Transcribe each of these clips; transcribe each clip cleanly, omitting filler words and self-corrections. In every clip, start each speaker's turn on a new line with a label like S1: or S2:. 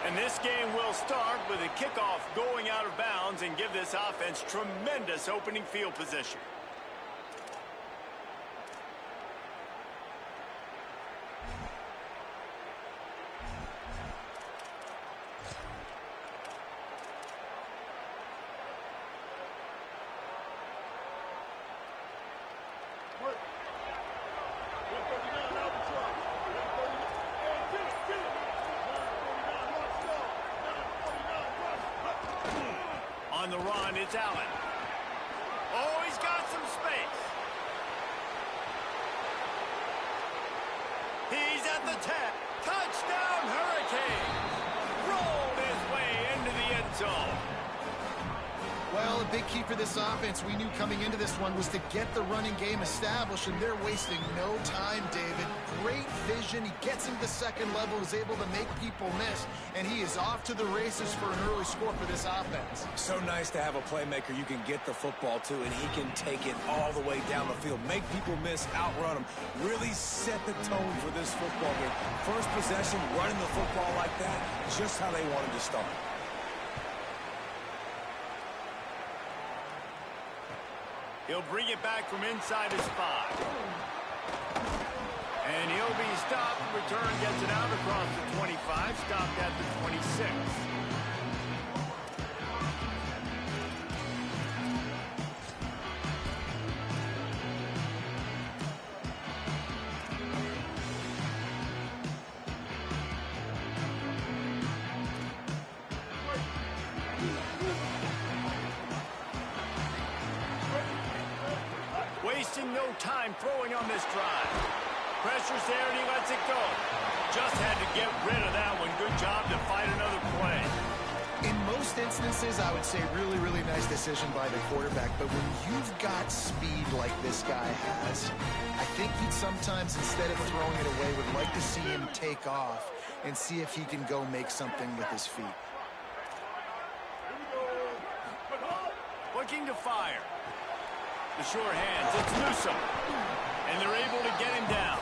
S1: And this game will start with a kickoff going out of bounds and give this offense tremendous opening field position. On the run, it's Allen. Oh, he's got some space. He's at the 10. Touchdown, Hurricanes. Rolled his way into the end zone.
S2: Well, a big key for this offense we knew coming into this one was to get the running game established, and they're wasting no time, David. Great vision. He gets into the second level, is able to make people miss, and he is off to the races for an early score for this offense.
S3: So nice to have a playmaker you can get the football to, and he can take it all the way down the field, make people miss, outrun them, really set the tone for this football game. First possession, running the football like that, just how they wanted to start.
S1: He'll bring it back from inside his 5. And he'll be stopped. Return gets it out across the 25, stopped at the 26. Wasting no time throwing on this drive. Pressure's there and he lets it go. Just had to get rid of that one. Good job to fight another play.
S2: In most instances, I would say really, really nice decision by the quarterback. But when you've got speed like this guy has, I think he'd sometimes, instead of throwing it away, would like to see him take off and see if he can go make something with his feet.
S1: Looking to fire. The sure hands, it's Ncaa. And they're able to get him down.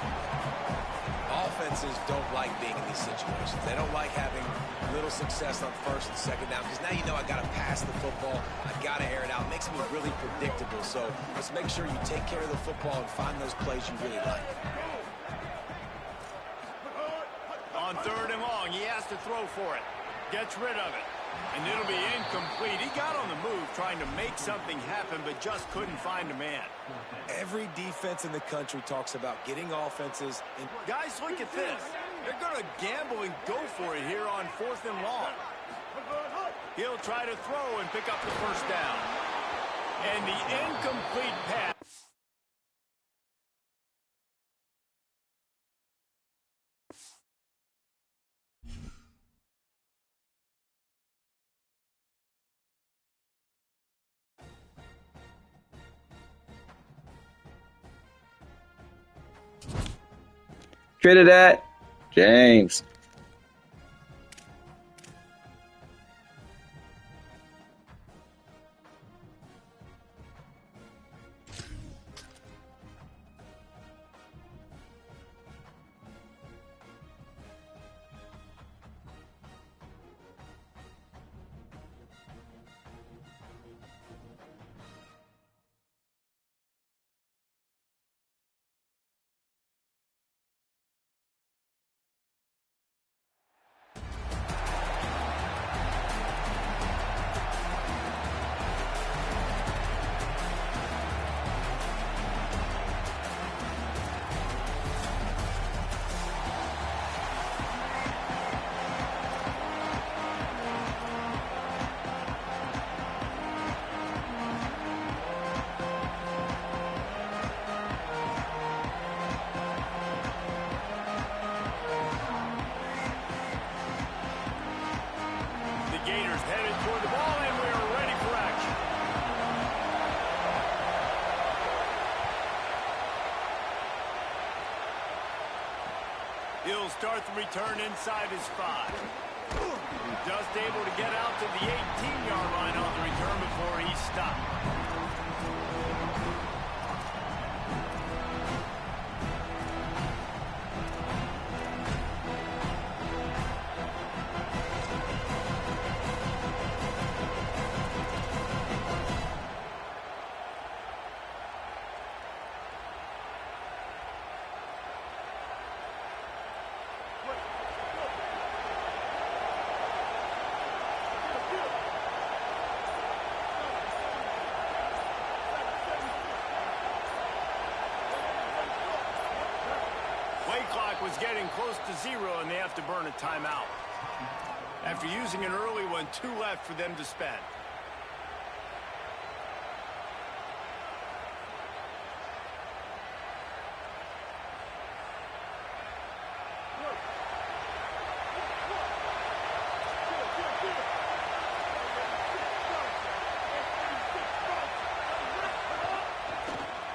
S3: Offenses don't like being in these situations. They don't like having little success on first and second down, because now you know I got to pass the football. I got to air it out. It makes me really predictable. So let's make sure you take care of the football and find those plays you really like.
S1: On 3rd and long, he has to throw for it. Gets rid of it. And it'll be incomplete. He got on the move trying to make something happen, but just couldn't find a man.
S3: Every defense in the country talks about getting offenses.
S1: Guys, look at this. They're going to gamble and go for it here on 4th and long. He'll try to throw and pick up the first down. And the incomplete pass.
S4: Trinidad James.
S1: Headed toward the ball, and we're ready for action. He'll start the return inside his 5. Just able to get out to the 18-yard line on the return before he stopped. is getting close to 0, and they have to burn a timeout. After using an early one, 2 left for them to spend.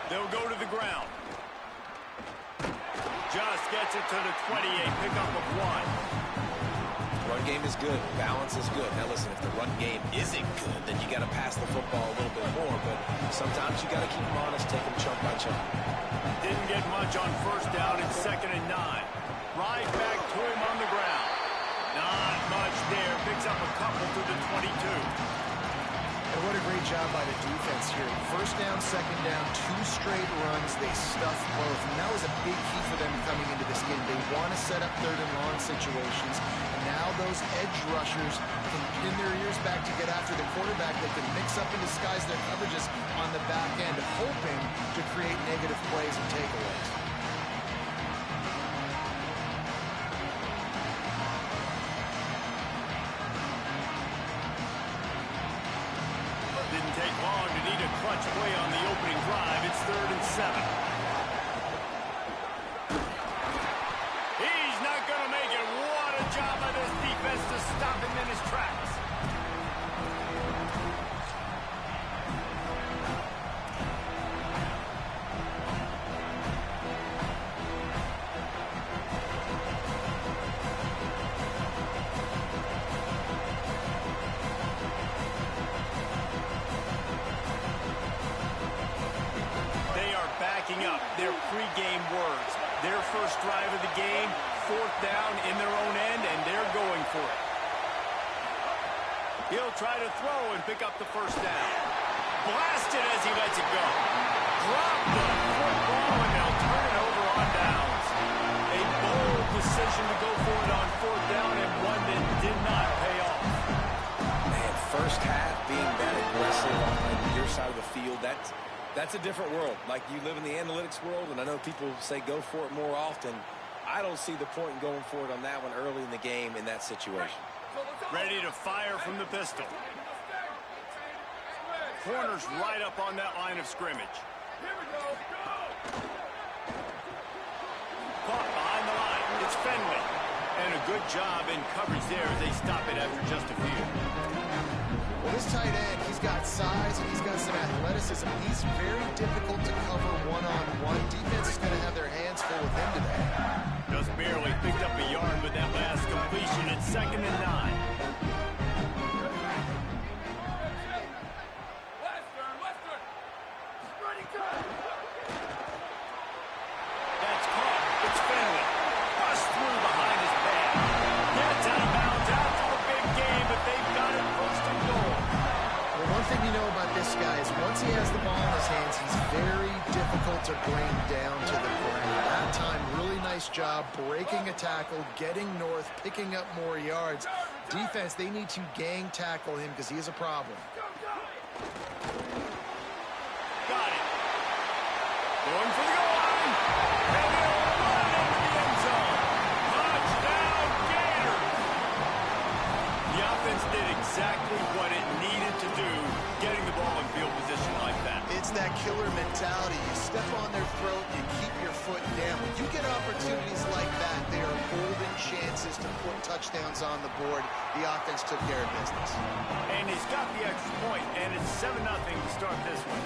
S1: They'll go to the ground. Just gets it to the 28, pickup of 1.
S3: Run game is good. Balance is good. Now listen, if the run game isn't good, then you got to pass the football a little bit more. But sometimes you got to keep them honest, take them chunk by chunk.
S1: Didn't get much on first down. It's 2nd and 9. Right back to him on the ground. Not much there. Picks up a couple to the 22.
S2: And what a great job by the defense here. First down, second down, 2 straight runs. They stuffed both. And that was a big key for them coming into this game. They want to set up 3rd and long situations. And now those edge rushers can pin their ears back to get after the quarterback. They can mix up and disguise their coverages on the back end, hoping to create negative plays and takeaways.
S1: Didn't take long to need a clutch play on the opening drive. It's 3rd and 7. He's not going to make it. What a job by this defense to stop him in his tracks. Up their pregame words. Their first drive of the game, 4th down in their own end, and they're going for it. He'll try to throw and pick up the first down. Blasted as he lets it go. Drop the football, and they'll turn it over on downs. A bold decision to go for it on 4th down, and one that did not pay off.
S3: Man, first half being that aggressive on your side of the field, that's a different world. Like, you live in the analytics world, and I know people say go for it more often. I don't see the point in going for it on that one early in the game in that situation.
S1: Ready to fire from the pistol. Corner's right up on that line of scrimmage. Caught behind the line. It's Fenway. And a good job in coverage there as they stop it after just a few.
S2: Well, this tight end, he's got size and he's got some athleticism. He's very difficult to cover one-on-one. Defense is going to have their hands full with him today.
S1: Just barely picked up a yard with that last completion. It's 2nd and 9. That's caught. It's Fenway. Bust through behind his back. Gets out of bounds after the big game, but they've got it 1st and goal.
S2: Well, one thing you know about this guy is once he has the ball in his hands, he's very difficult to bring down to the ground. That time, really nice job breaking a tackle, getting north, picking up more yards. Defense, they need to gang tackle him because he is a problem.
S1: Got it. Going for the goal line. And they'll run into the end zone. Touchdown, Gators. The offense did exactly what it needed to do, getting the ball in field position like that.
S2: It's that killer mentality. You step on their throat, you keep your foot down. When you get opportunities like that, they are golden chances to put touchdowns on the board. The offense took care of business.
S1: And he's got the extra point, and it's 7-0 to start this one.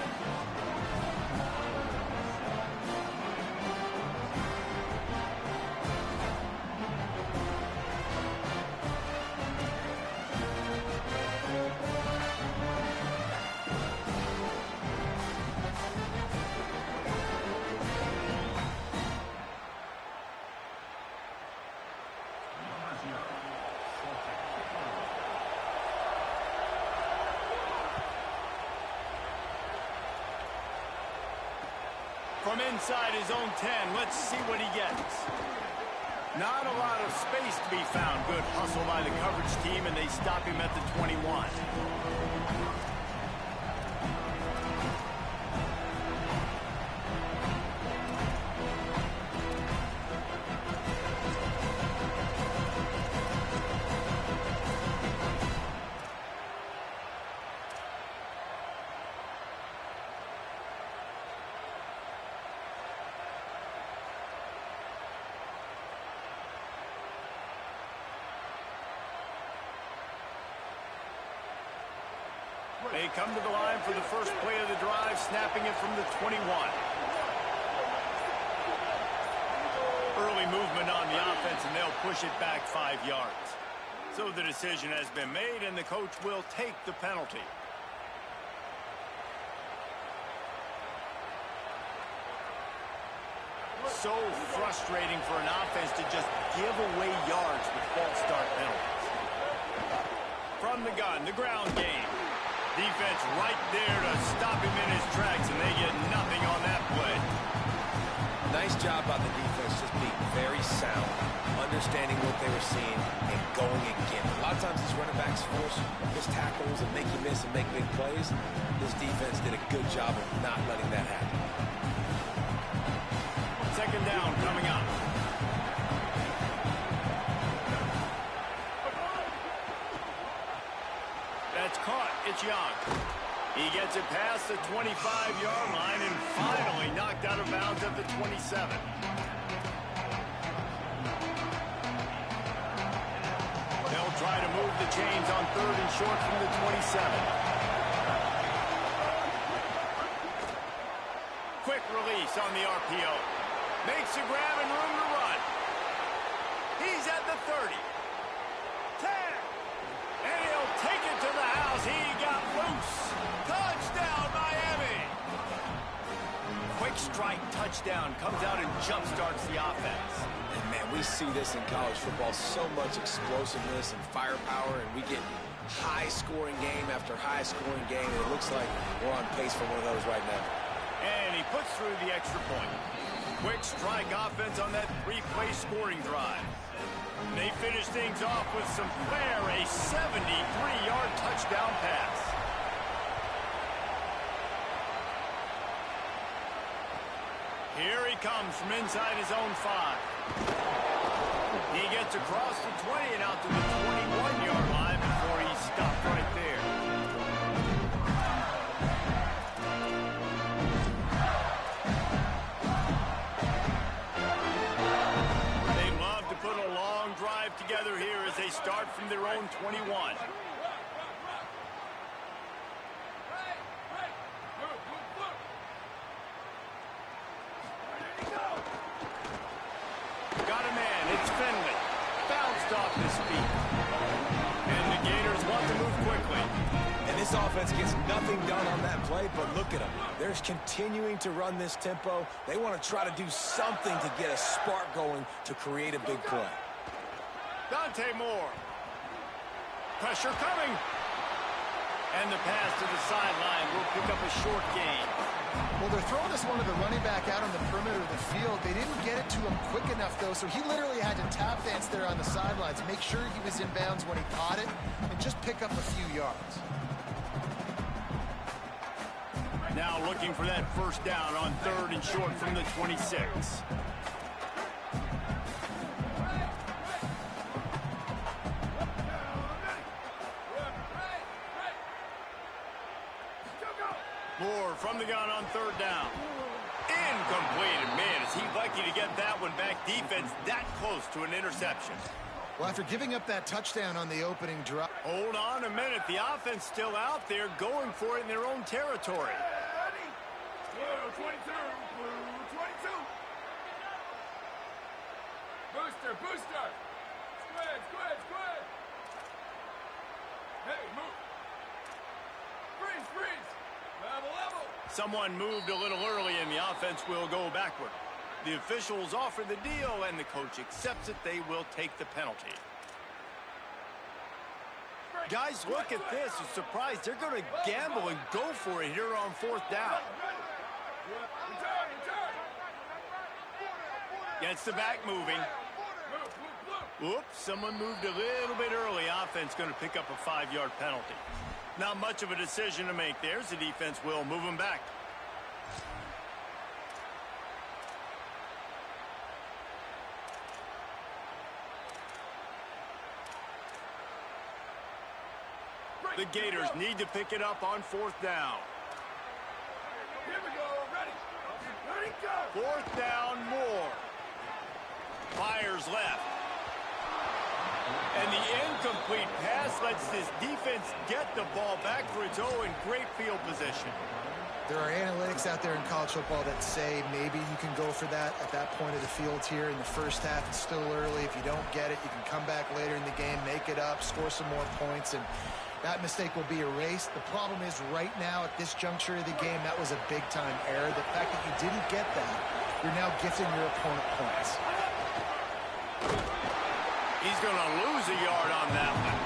S1: From inside his own 10, let's see what he gets. Not a lot of space to be found. Good hustle by the coverage team, and they stop him at the 21. They come to the line for the first play of the drive, snapping it from the 21. Early movement on the offense, and they'll push it back 5 yards. So the decision has been made, and the coach will take the penalty. So frustrating for an offense to just give away yards with false start penalties. From the gun, the ground game. Defense right there to stop him in his tracks, and they get nothing on that play.
S3: Nice job by the defense, just being very sound, understanding what they were seeing, and going again. A lot of times these running backs force missed tackles and make you miss and make big plays. This defense did a good job of not letting that happen.
S1: Second down coming up. That's caught. It's Young. He gets it past the 25-yard line and finally knocked out of bounds at the 27. They'll try to move the chains on third and short from the 27. Quick release on the RPO. Makes a grab and room to run. He's at the 30. 10. And he'll take it to the house. He got loose. Touchdown, Miami. Quick strike touchdown. Comes out and jump-starts the offense.
S3: And, man, we see this in college football. So much explosiveness and firepower, and we get high-scoring game after high-scoring game. And it looks like we're on pace for one of those right now.
S1: And he puts through the extra point. Quick strike offense on that 3-play scoring drive. They finish things off with some flair, a 73-yard touchdown pass. Here he comes from inside his own 5. He gets across the 20 and out to the 21-yard line before he stopped right there. Together here as they start from their own 21. Got a man, it's Finley. Bounced off his feet. And the Gators want to move quickly.
S3: And this offense gets nothing done on that play, but look at them. They're continuing to run this tempo. They want to try to do something to get a spark going to create a big play.
S1: Dante Moore. Pressure coming. And the pass to the sideline will pick up a short gain.
S2: Well, they're throwing this one to the running back out on the perimeter of the field. They didn't get it to him quick enough, though, so he literally had to tap dance there on the sidelines, make sure he was in bounds when he caught it, and just pick up a few yards.
S1: Now looking for that first down on third and short from the 26. Moore from the gun on third down. Incomplete. And man, is he lucky to get that one back. Defense that close to an interception.
S2: Well, after giving up that touchdown on the opening drive.
S1: Hold on a minute. The offense still out there going for it in their own territory.
S5: Blue 22. Blue 22. Booster. Booster. Squid. Squid. Squid. Hey, move. Freeze. Freeze. Level, level.
S1: Someone moved a little early, and the offense will go backward. The officials offer the deal, and the coach accepts it. They will take the penalty. Guys, look at this. I'm surprised. They're going to gamble and go for it here on fourth down. Gets the back moving. Oops, someone moved a little bit early. Offense going to pick up a 5-yard penalty. Not much of a decision to make there. The defense will move them back. The Gators need to pick it up on fourth down.
S5: Here we go. Ready. Ready, go.
S1: Fourth down, Moore. Fires left. And the incomplete pass lets this defense get the ball back for its own great field position.
S2: There are analytics out there in college football that say maybe you can go for that at that point of the field here in the first half. It's still early. If you don't get it, you can come back later in the game, make it up, score some more points, and that mistake will be erased. The problem is right now at this juncture of the game, that was a big-time error. The fact that you didn't get that, you're now gifting your opponent points.
S1: He's going to lose a yard on that one.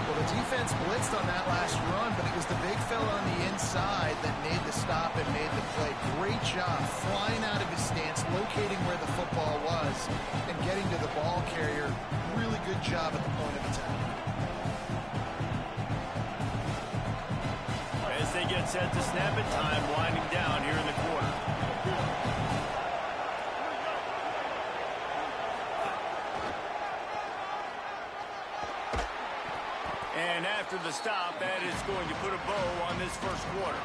S2: Well, the defense blitzed on that last run, but it was the big fella on the inside that made the stop and made the play. Great job flying out of his stance, locating where the football was, and getting to the ball carrier. Really good job at the point of attack.
S1: As they get set to snap it, time winding down here in the quarter. And after the stop, that is going to put a bow on this first quarter.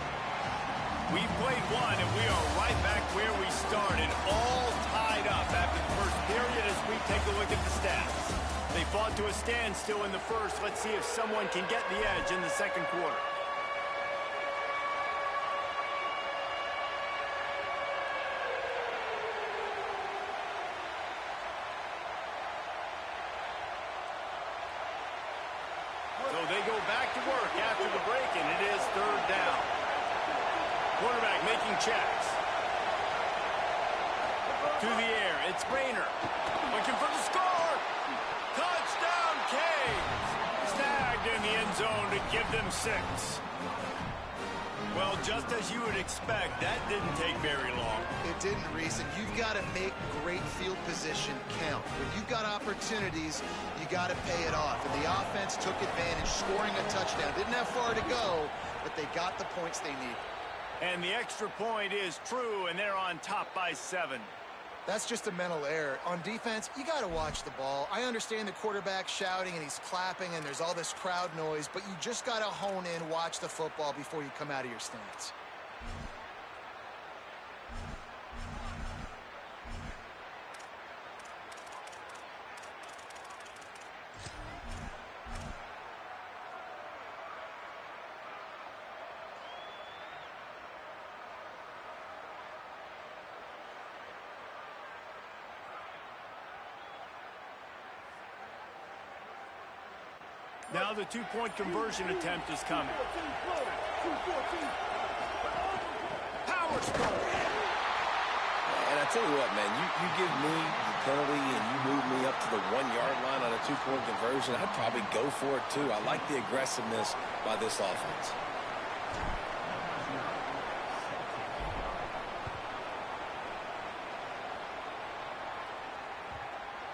S1: We've played one, and we are right back where we started, all tied up after the first period as we take a look at the stats. They fought to a standstill in the first. Let's see if someone can get the edge in the second quarter. So they go back to work after the break, and it is third down. Quarterback making checks. To the air, it's Rayner. Looking for the score. Touchdown, Canes. Snagged in the end zone to give them 6. Well, just as you would expect, that didn't take very long.
S2: It didn't, Reese, and you've got to make great field position count. When you've got opportunities, you got to pay it off. And the offense took advantage, scoring a touchdown. Didn't have far to go, but they got the points they need.
S1: And the extra point is true, and they're on top by 7.
S2: That's just a mental error. On defense, you got to watch the ball. I understand the quarterback shouting and he's clapping and there's all this crowd noise, but you just got to hone in, watch the football before you come out of your stance.
S1: Now the two-point conversion attempt is coming. Power stroke.
S3: And I tell you what, man, you give me the penalty and you move me up to the 1-yard line on a two-point conversion, I'd probably go for it too. I like the aggressiveness by this offense.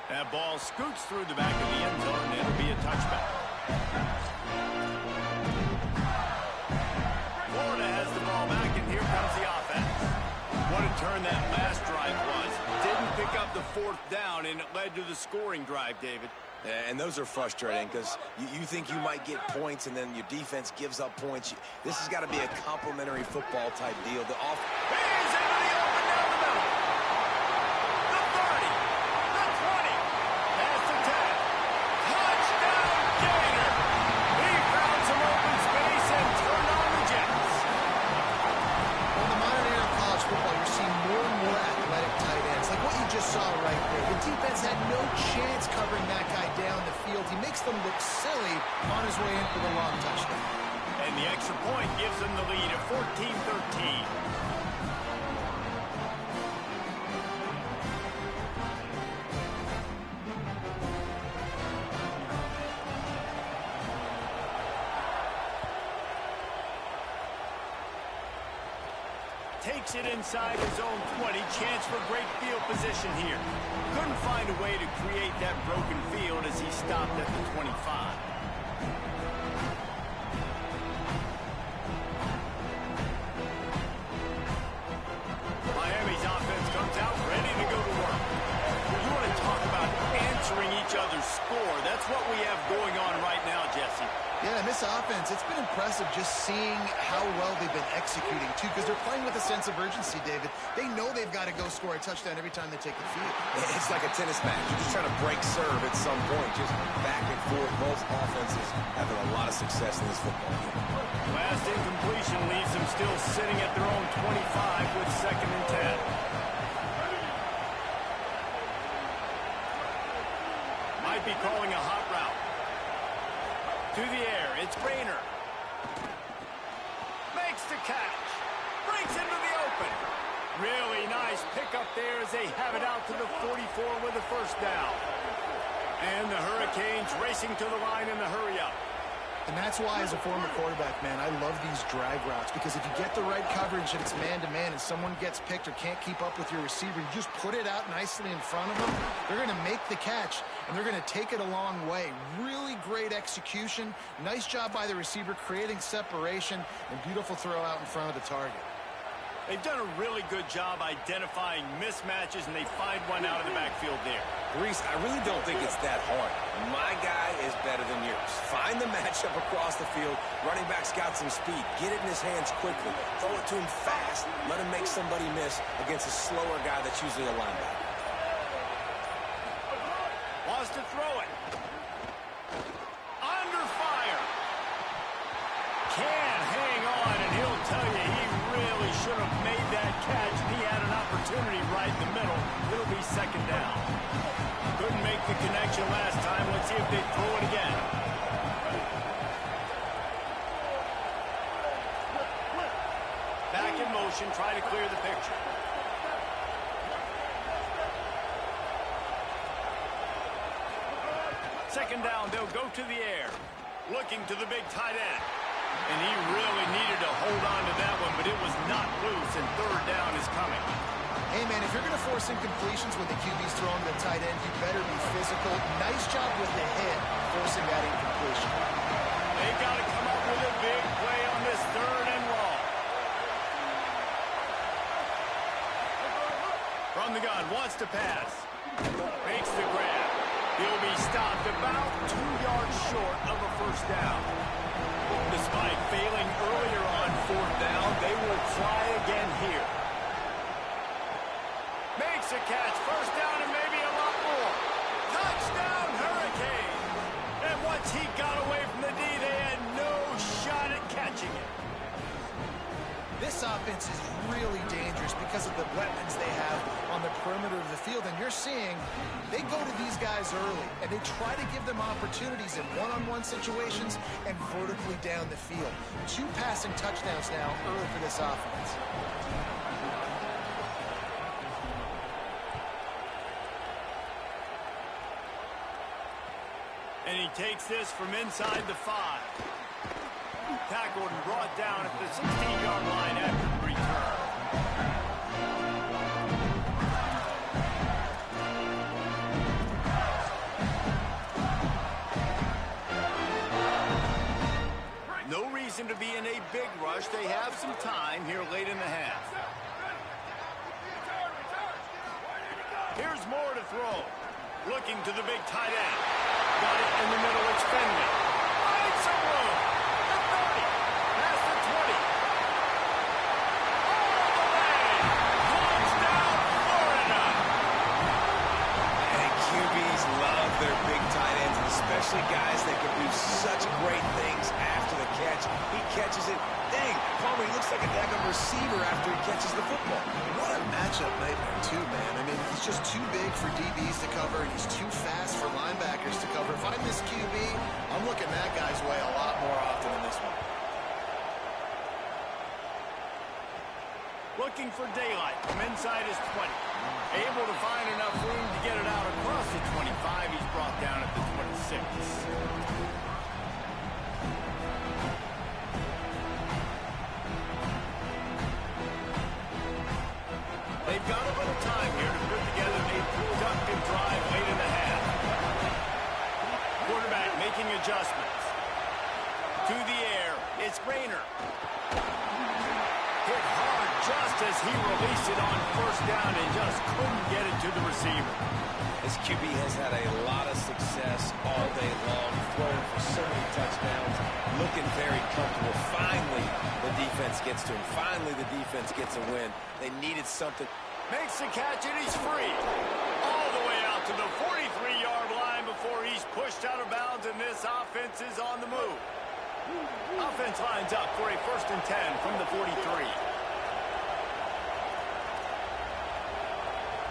S1: That ball scoots through the back of the end zone, and it'll be a touchback. Florida has the ball back, and here comes the offense. What a turn that last drive was. Didn't pick up the 4th down, and it led to the scoring drive, David.
S3: And those are frustrating because you think you might get points, and then your defense gives up points. This has got to be a complimentary football type deal. The
S1: He's into the open down the middle. The 30. The 20. Pass to 10. Touchdown, Gator. He found some open space and turned on the Jets.
S2: Well, in the modern era of college football, you're seeing more and more athletic tight ends, like what you just saw right there. The defense had no chance covering that guy down the field. He makes them look silly on his way in for the long touchdown.
S1: And the extra point gives them the lead at 14-13. Takes it inside his own 20. Chance for great field position here. Couldn't find a way to create that broken field as he stopped at the 25. Miami's offense comes out ready to go to work. You want to talk about answering each other's score. That's what we have going on right now, Jesse.
S2: Yeah, and this offense, it's been impressive just seeing how well they've been executing, too, because they're playing with a sense of urgency, David. They know they've got to go score a touchdown every time they take the field.
S3: It's like a tennis match. You're just trying to break serve at some point, just back and forth. Both offenses having a lot of success in this football game.
S1: Last incompletion leaves them still sitting at their own 25 with 2nd and 10. Might be calling a hot route. To the air, it's Rainer. Makes the catch. Breaks into the open. Really nice pickup there as they have it out to the 44 with a 1st down. And the Hurricanes racing to the line in the hurry-up.
S2: And that's why, as a former quarterback, man, I love these drag routes, because if you get the right coverage and it's man-to-man and someone gets picked or can't keep up with your receiver, you just put it out nicely in front of them. They're going to make the catch, and they're going to take it a long way. Really great execution. Nice job by the receiver creating separation, and beautiful throw out in front of the target.
S1: They've done a really good job identifying mismatches, and they find one out of the backfield there.
S3: Reese, I really don't think it's that hard. My guy is better than yours. Find the matchup across the field. Running back's got some speed. Get it in his hands quickly. Throw it to him fast. Let him make somebody miss against a slower guy that's usually a linebacker.
S1: Wants to throw it. Under fire. Can't hang on, and he'll tell you he really should have made that catch, and he had an opportunity right in the middle. It'll be 2nd down. Couldn't make the connection last time. Let's see if they throw it again. Back in motion, try to clear the picture. Second down, they'll go to the air. Looking to the big tight end. And he really needed to hold on to that one, but it was not loose, and 3rd down is coming.
S2: Hey, man, if you're going to force incompletions when the QB's throwing to the tight end, you better be physical. Nice job with the hit, forcing that incompletion.
S1: They got to come up with a big play on this 3rd and long. From the gun, wants to pass. Makes the grab. He'll be stopped about 2 yards short of a 1st down. Despite failing earlier on 4th down, they will try again here. Makes a catch, 1st down, and maybe a lot more. Touchdown, Hurricane! And once he got away from the D, they had no shot at catching it.
S2: This offense is really dangerous because of the weapons they have on the perimeter of the field. And you're seeing they go to these guys early, and they try to give them opportunities in one-on-one situations and vertically down the field. 2 passing touchdowns now early for this offense.
S1: And he takes this from inside the 5. Tackled and brought down at the 16-yard line after the return. No reason to be in a big rush. They have some time here late in the half. Here's more to throw. Looking to the big tight end. Got it in the middle. It's Finley. Finds some room. The 30. Past the 20. All the way. Touchdown, Florida.
S3: And QBs love their big tight ends, especially guys that can do such great things after the catch. He catches it. Dang, Palmer, he looks like a daggone receiver after he catches the football.
S2: What a matchup nightmare, too, man. I mean, he's just too big for DBs to cover, and he's too fast for linebackers to cover. If I'm this QB, I'm looking that guy's way a lot more often than this one.
S1: Looking for daylight from inside his 20. Able to find enough room to get it out across the 25. He's brought down at the 26. They've got a little time here to put together a productive drive late in the half. Quarterback making adjustments. To the air, it's Rainer. Hit hard just as he released it on 1st down and just couldn't get it to the receiver.
S3: This QB has had a lot of success all day long, throwing for so many touchdowns, looking very comfortable. Finally, the defense gets to him. Finally, the defense gets a win. They needed something.
S1: Makes the catch, and he's free. All the way out to the 43-yard line before he's pushed out of bounds, and this offense is on the move. Offense lines up for a 1st and 10 from the 43.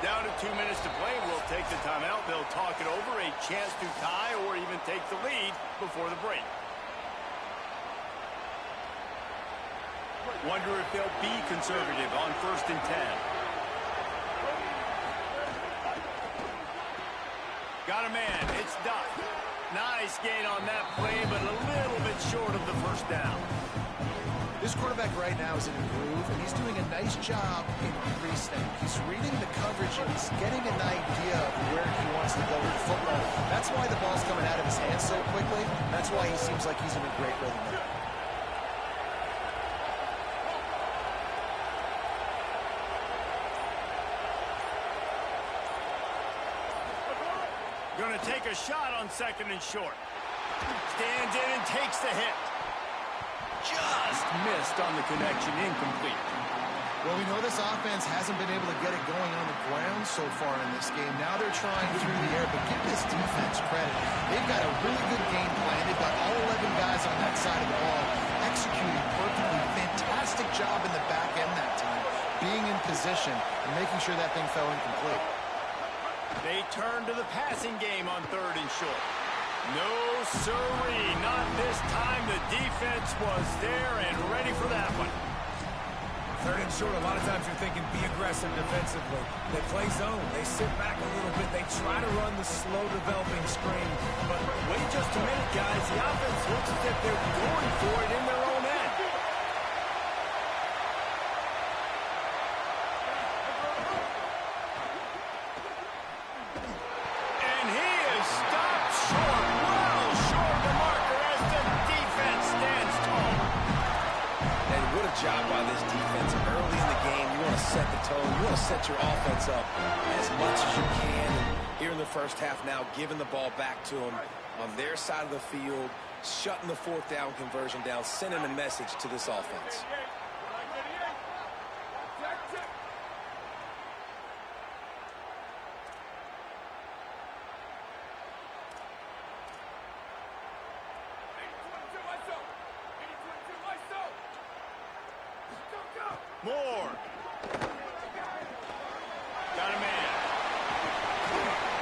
S1: Down to 2 minutes to play. We'll take the timeout. They'll talk it over. A chance to tie or even take the lead before the break. Wonder if they'll be conservative on 1st and 10. Got a man. It's Duck. Nice gain on that play, but a little bit short of the 1st down.
S2: This quarterback right now is in a groove, and he's doing a nice job in pre-snap. He's reading the coverage, and he's getting an idea of where he wants to go with the football. That's why the ball's coming out of his hands so quickly. That's why he seems like he's in a great rhythm now.
S1: Going to take a shot on 2nd and short. Stands in and takes the hit. Just missed on the connection, incomplete.
S2: Well, we know this offense hasn't been able to get it going on the ground so far in this game. Now they're trying through the air, but give this defense credit. They've got a really good game plan. They've got all 11 guys on that side of the ball executing perfectly. Fantastic job in the back end that time, being in position and making sure that thing fell incomplete.
S1: They turn to the passing game on 3rd and short. No, sirree, not this time. The defense was there and ready for that one.
S6: 3rd and short, a lot of times you're thinking be aggressive defensively. They play zone. They sit back a little bit. They try to run the slow developing screen.
S1: But wait just a minute, guys. The offense looks as if they're going for it in their own end. And he is stopped short, well short of the marker as the defense stands tall.
S3: And what a job by this defense. Early in the game, you want to set the tone. You want to set your offense up as much as you can. And here in the 1st half now, giving the ball back to them on their side of the field, shutting the 4th down conversion down, sending a message to this offense.
S1: Moore. Got a man.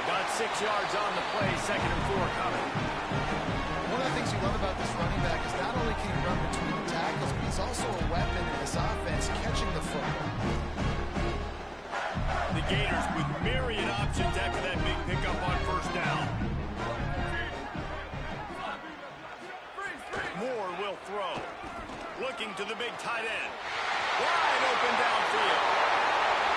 S1: Got 6 yards on the play. 2nd and 4 coming.
S2: One of the things you love about this running back is not only can he run between the tackles, but he's also a weapon in this offense catching the football.
S1: The Gators with myriad options after that big pickup on 1st down. Moore will throw. Looking to the big tight end. Wide open downfield.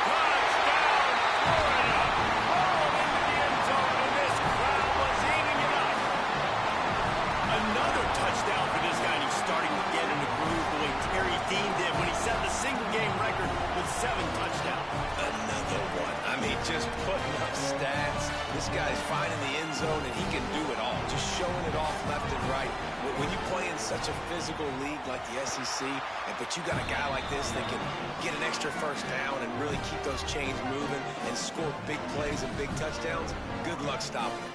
S1: Touchdown, Florida. Rolled into the end zone, and this crowd was eating it up. Another touchdown for this guy, and he's starting to get in the groove the way Terry Dean did when he set the single-game record with 7 touchdowns.
S3: Another one. I mean, just putting up stats. This guy's finding the end zone, and he can do it all. Just showing it off left and right. When you play in such a physical league like the SEC, but you got a guy like this that can get an extra 1st down and really keep those chains moving and score big plays and big touchdowns, good luck stopping him.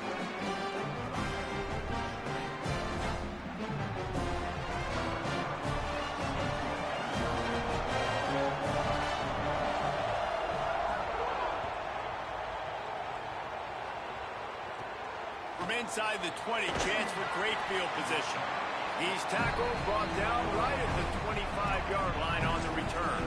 S1: From inside the 20, chance for great field position. He's tackled, brought down right at the 25-yard line on the return.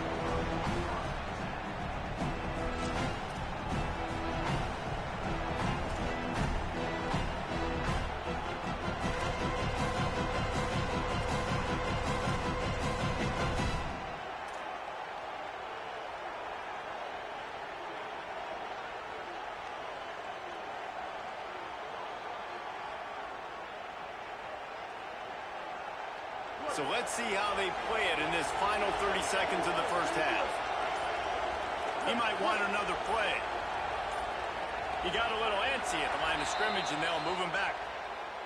S1: So let's see how they play it in this final 30 seconds of the 1st half. He might want another play. He got a little antsy at the line of scrimmage, and they'll move him back.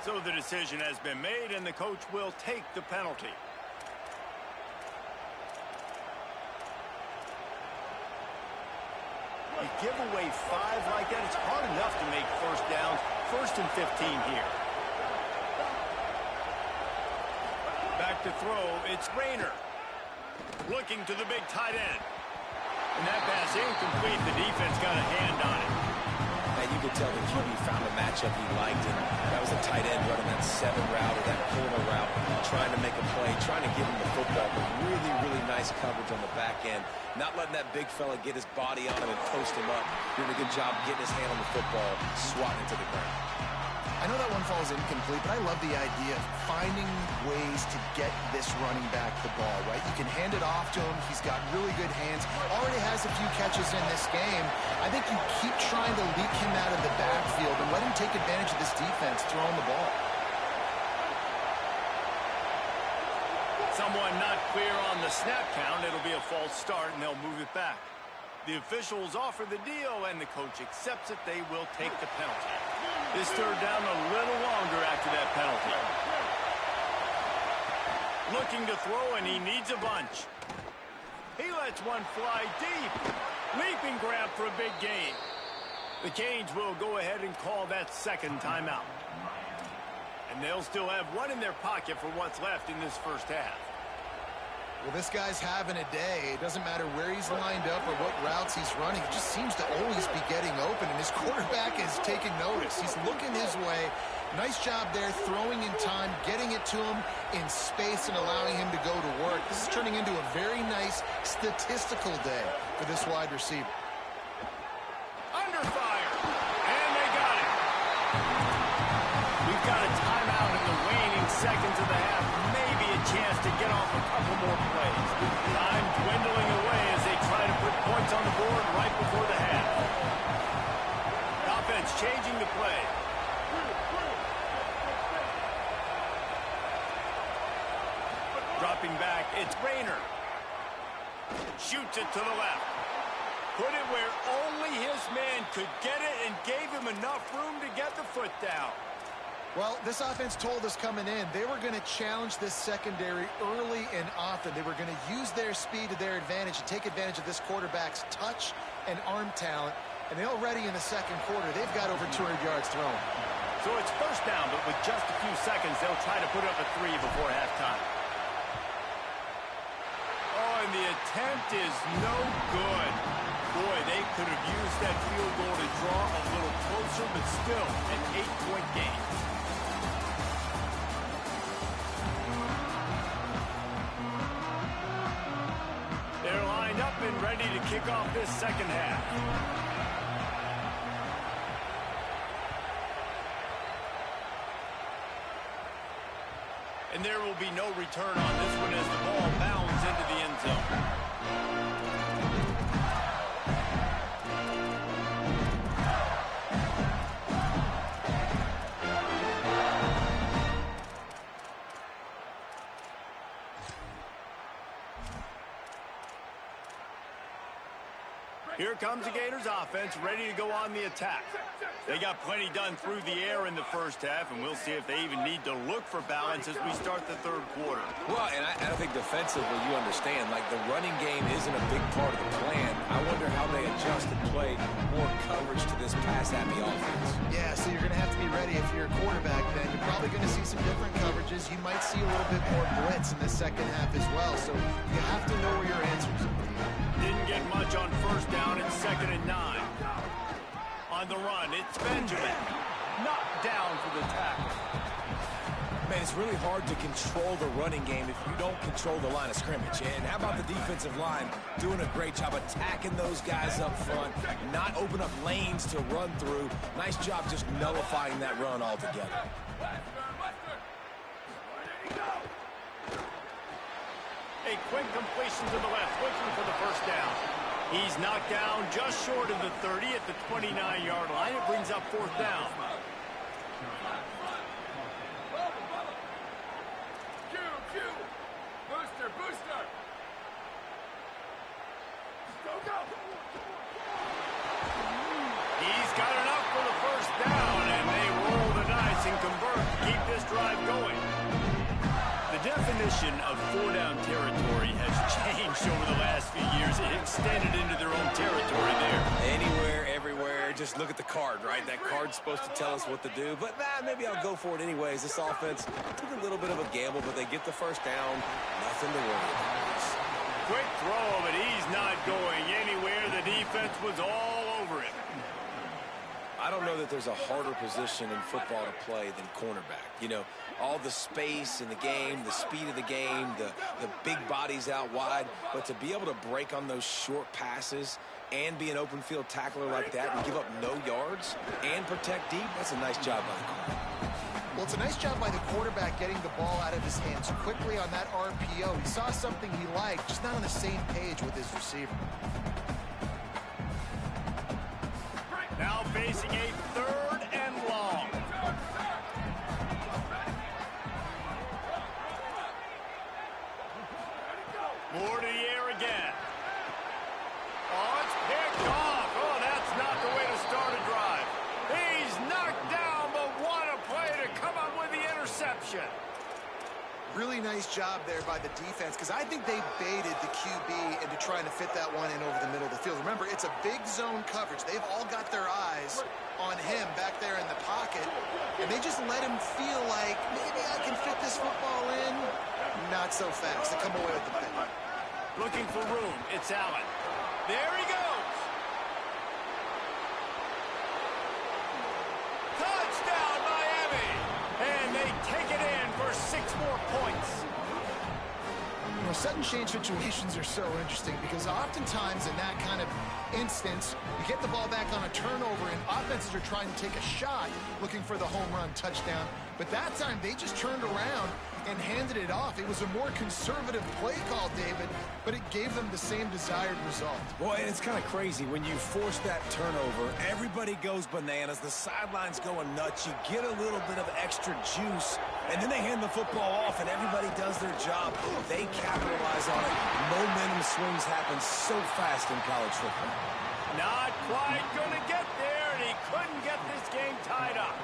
S1: So the decision has been made, and the coach will take the penalty. You give away 5 like that, it's hard enough to make first downs. 1st and 15 here. Back to throw, it's Rayner. Looking to the big tight end. And that pass incomplete. The defense got a hand on it.
S3: And you could tell the QB found a matchup he liked, and that was a tight end running that 7 route or that corner route, trying to make a play, trying to give him the football, but really, really nice coverage on the back end. Not letting that big fella get his body on him and post him up. Doing a good job getting his hand on the football, swatting it to the ground.
S2: I know that one falls incomplete, but I love the idea of finding ways to get this running back the ball, right? You can hand it off to him. He's got really good hands. Already has a few catches in this game. I think you keep trying to leak him out of the backfield and let him take advantage of this defense throwing the ball.
S1: Someone not clear on the snap count. It'll be a false start, and they'll move it back. The officials offer the deal, and the coach accepts it. They will take the penalty. This 3rd down a little longer after that penalty. Looking to throw, and he needs a bunch. He lets one fly deep. Leaping grab for a big gain. The Canes will go ahead and call that 2nd timeout. And they'll still have one in their pocket for what's left in this 1st half.
S2: Well, this guy's having a day. It doesn't matter where he's lined up or what routes he's running. He just seems to always be getting open, and his quarterback is taking notice. He's looking his way. Nice job there, throwing in time, getting it to him in space and allowing him to go to work. This is turning into a very nice statistical day for this wide receiver.
S1: Under fire, and they got it. We've got a timeout in the waning seconds of the half. Maybe a chance to get off a couple more plays. Time dwindling away as they try to put points on the board right before the half. Offense changing the play. Dropping back, it's Rayner. Shoots it to the left. Put it where only his man could get it and gave him enough room to get the foot down.
S2: Well, this offense told us coming in they were going to challenge this secondary early and often. They were going to use their speed to their advantage and take advantage of this quarterback's touch and arm talent. And they already in the 2nd quarter, they've got over 200 yards thrown.
S1: So it's 1st down, but with just a few seconds, they'll try to put up a 3 before halftime. Oh, and the attempt is no good. Boy, they could have used that field goal to draw a little closer, but still an 8-point game. They're lined up and ready to kick off this 2nd half. And there will be no return on this one as the ball bounds into the end zone. Here comes the Gators offense, ready to go on the attack. They got plenty done through the air in the 1st half, and we'll see if they even need to look for balance as we start the 3rd quarter.
S3: Well, and I think defensively, you understand, like the running game isn't a big part of the plan. I wonder how they adjust and play more coverage to this pass-happy offense.
S2: Yeah, so you're going to have to be ready if you're a quarterback then. You're probably going to see some different coverages. You might see a little bit more blitz in the 2nd half as well, so you have to know where your answers are.
S1: Didn't get much on 1st down and 2nd and 9. On the run, it's Benjamin. Knocked down for the tackle.
S6: Man, it's really hard to control the running game if you don't control the line of scrimmage. And how about the defensive line doing a great job attacking those guys up front, not open up lanes to run through. Nice job just nullifying that run altogether.
S1: A quick completion to the left, looking for the 1st down. He's knocked down just short of the 30 at the 29-yard line. It brings up 4th down.
S5: Booster! Go, go!
S1: He's got enough for definition of four-down territory has changed over the last few years. It extended into their own territory there.
S3: Anywhere, everywhere. Just look at the card, right? That card's supposed to tell us what to do. But, maybe I'll go for it anyways. This offense took a little bit of a gamble, but they get the first down. Nothing to worry about.
S1: Quick throw, but he's not going anywhere. The defense was all over him.
S3: I don't know that there's a harder position in football to play than cornerback. You know, all the space in the game, the speed of the game, the big bodies out wide. But to be able to break on those short passes and be an open field tackler like that and give up no yards and protect deep, that's a nice job by the corner.
S2: Well, it's a nice job by the quarterback getting the ball out of his hands quickly on that RPO. He saw something he liked, just not on the same page with his receiver.
S1: Now facing a 3rd and long. More to the air again. Oh, it's picked off. Oh, that's not the way to start a drive. He's knocked down, but what a play to come up with the interception.
S2: Really nice job there by the defense, because I think they baited the QB into trying to fit that one in over the middle of the field. Remember, it's a big zone coverage. They've all got their eyes on him back there in the pocket, and they just let him feel like, maybe I can fit this football in. Not so fast. They come away with the pick.
S1: Looking for room. It's Allen. There he goes. Touchdown, Miami. And they take it in for 6 more points.
S2: You know, sudden change situations are so interesting because oftentimes in that kind of instance, you get the ball back on a turnover and offenses are trying to take a shot looking for the home run touchdown. But that time they just turned around and handed it off. It was a more conservative play call, David, but it gave them the same desired result.
S6: Boy, it's kind of crazy. When you force that turnover, everybody goes bananas. The sidelines going nuts. You get a little bit of extra juice, and then they hand the football off, and everybody does their job. They capitalize on it. Momentum swings happen so fast in college football.
S1: Not quite going to get there, and he couldn't get this game tied up.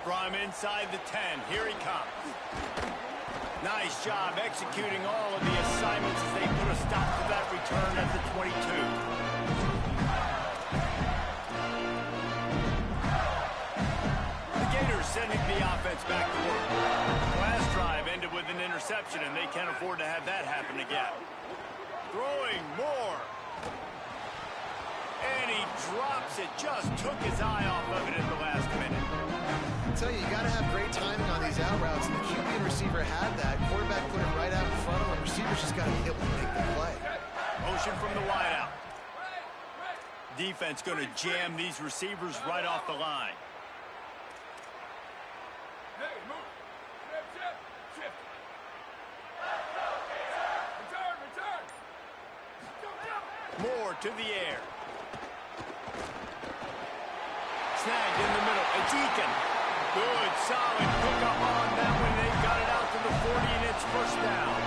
S1: From inside the 10, here he comes. Nice job executing all of the assignments as they put a stop to that return at the 22. The Gators sending the offense back to work. Last drive ended with an interception, and they can't afford to have that happen again. Throwing more. And he drops it. Just took his eye off of it at the last minute.
S2: I tell you, you got to have great timing on these out routes, and the QB and receiver had that. Quarterback put it right out in front of him. Receivers just got to hit and make the play.
S1: Motion from the wideout. Defense going to jam these receivers right off the line.
S5: Hey, move. Shift. Return.
S1: Moore to the air. Snagged in the middle. It's Eakin. Good, solid pickup on that one. They got it out to the 40, and it's first down.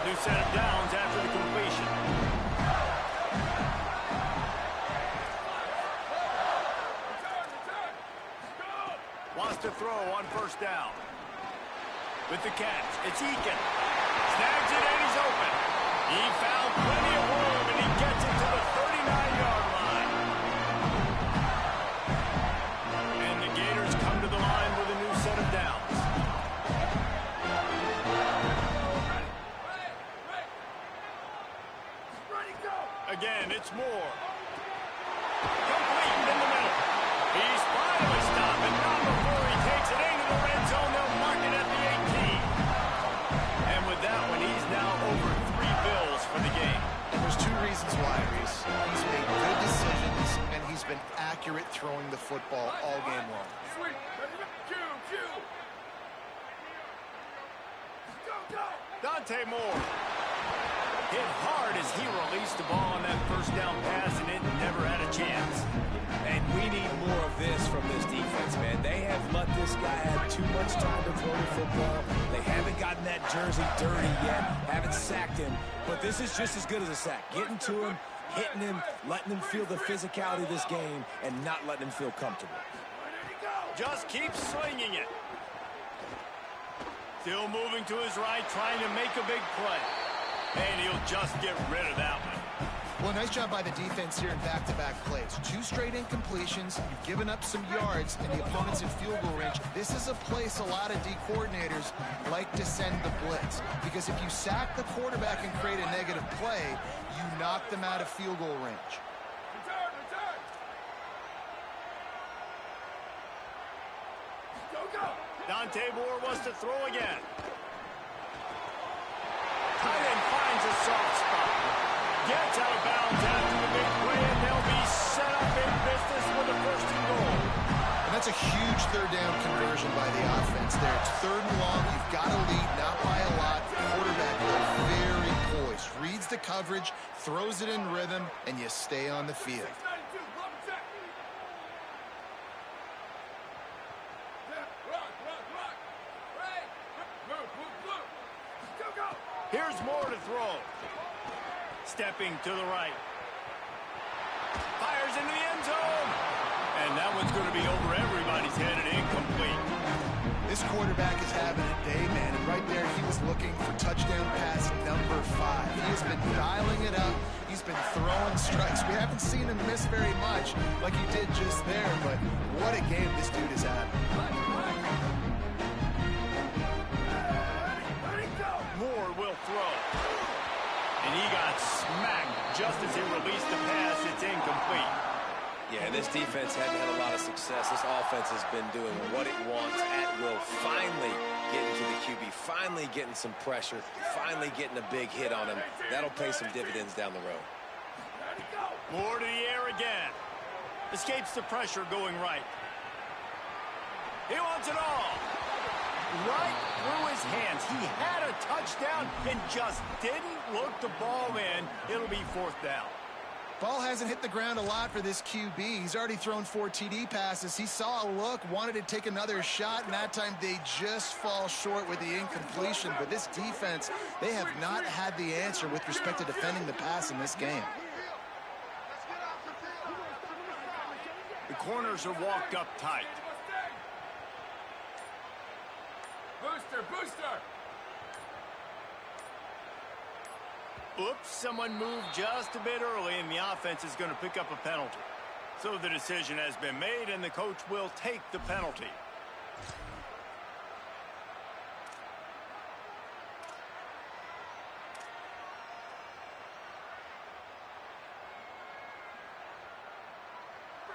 S1: New set of downs after the completion. Wants to throw on first down. With the catch, it's Eakin. Snags it, and he's open. He found plenty of room, and he gets it to the 39-yard line. And the Gators come to the line with a new set of downs. Again, it's Moore. Complete in the middle. He's finally stopped, and not before he takes it into the red zone. They'll mark it at the 18. And with that one, he's now over 3 bills for the game.
S2: And there's 2 reasons why, Reese. He's made good decisions, and he's been accurate throwing the football all game long.
S5: Sweet. Q. Go.
S1: Dante Moore hit hard as he released the ball on that first down pass, and it never had a chance. And
S6: We need more of this from this defense, man. They have let this guy have too much time to throw the football. They haven't gotten that jersey dirty yet, haven't sacked him. But this is just as good as a sack. Getting to him, hitting him, letting him feel the physicality of this game, and not letting him feel comfortable.
S1: Just keep swinging it. Still moving to his right, trying to make a big play. And he'll just get rid of that one.
S2: Well, nice job by the defense here in back-to-back plays. 2 straight incompletions, you've given up some yards, and the opponent's in field goal range. This is a place a lot of D coordinators like to send the blitz, because if you sack the quarterback and create a negative play, you knock them out of field goal range.
S5: Return! Go!
S1: Dante Moore wants to throw again. Tight end finds a soft spot. Gets out of bounds after the big play, and they'll be set up in business for the first and goal.
S2: And that's a huge third down conversion by the offense there. It's 3rd and long. You've got to lead, not by a lot. Quarterback very poised. Reads the coverage, throws it in rhythm, and you stay on the field.
S5: 92, run check. Rock. Right. Move. Go.
S1: Here's Moore to throw. Stepping to the right. Fires into the end zone. And that one's going to be over everybody's head and incomplete.
S2: This quarterback is having a day, man. And right there, he was looking for touchdown pass number 5. He has been dialing it up. He's been throwing strikes. We haven't seen him miss very much like he did just there. But what a game this dude is having.
S1: Moore will throw. And he got smacked just as he released the pass. It's incomplete.
S3: Yeah, this defense hadn't had a lot of success. This offense has been doing what it wants at will. Finally getting to the QB. Finally getting some pressure. Finally getting a big hit on him. That'll pay some dividends down the road.
S1: Moore to the air again. Escapes the pressure going right. He wants it all. Right through his hands. He had a touchdown and just didn't look the ball in. It'll be 4th down.
S2: Ball hasn't hit the ground a lot for this QB. He's already thrown 4 TD passes. He saw a look, wanted to take another shot, and that time they just fall short with the incompletion. But this defense, they have not had the answer with respect to defending the pass in this game.
S1: The corners are walked up tight.
S5: Booster!
S1: Oops, someone moved just a bit early, and the offense is going to pick up a penalty. So the decision has been made, and the coach will take the penalty.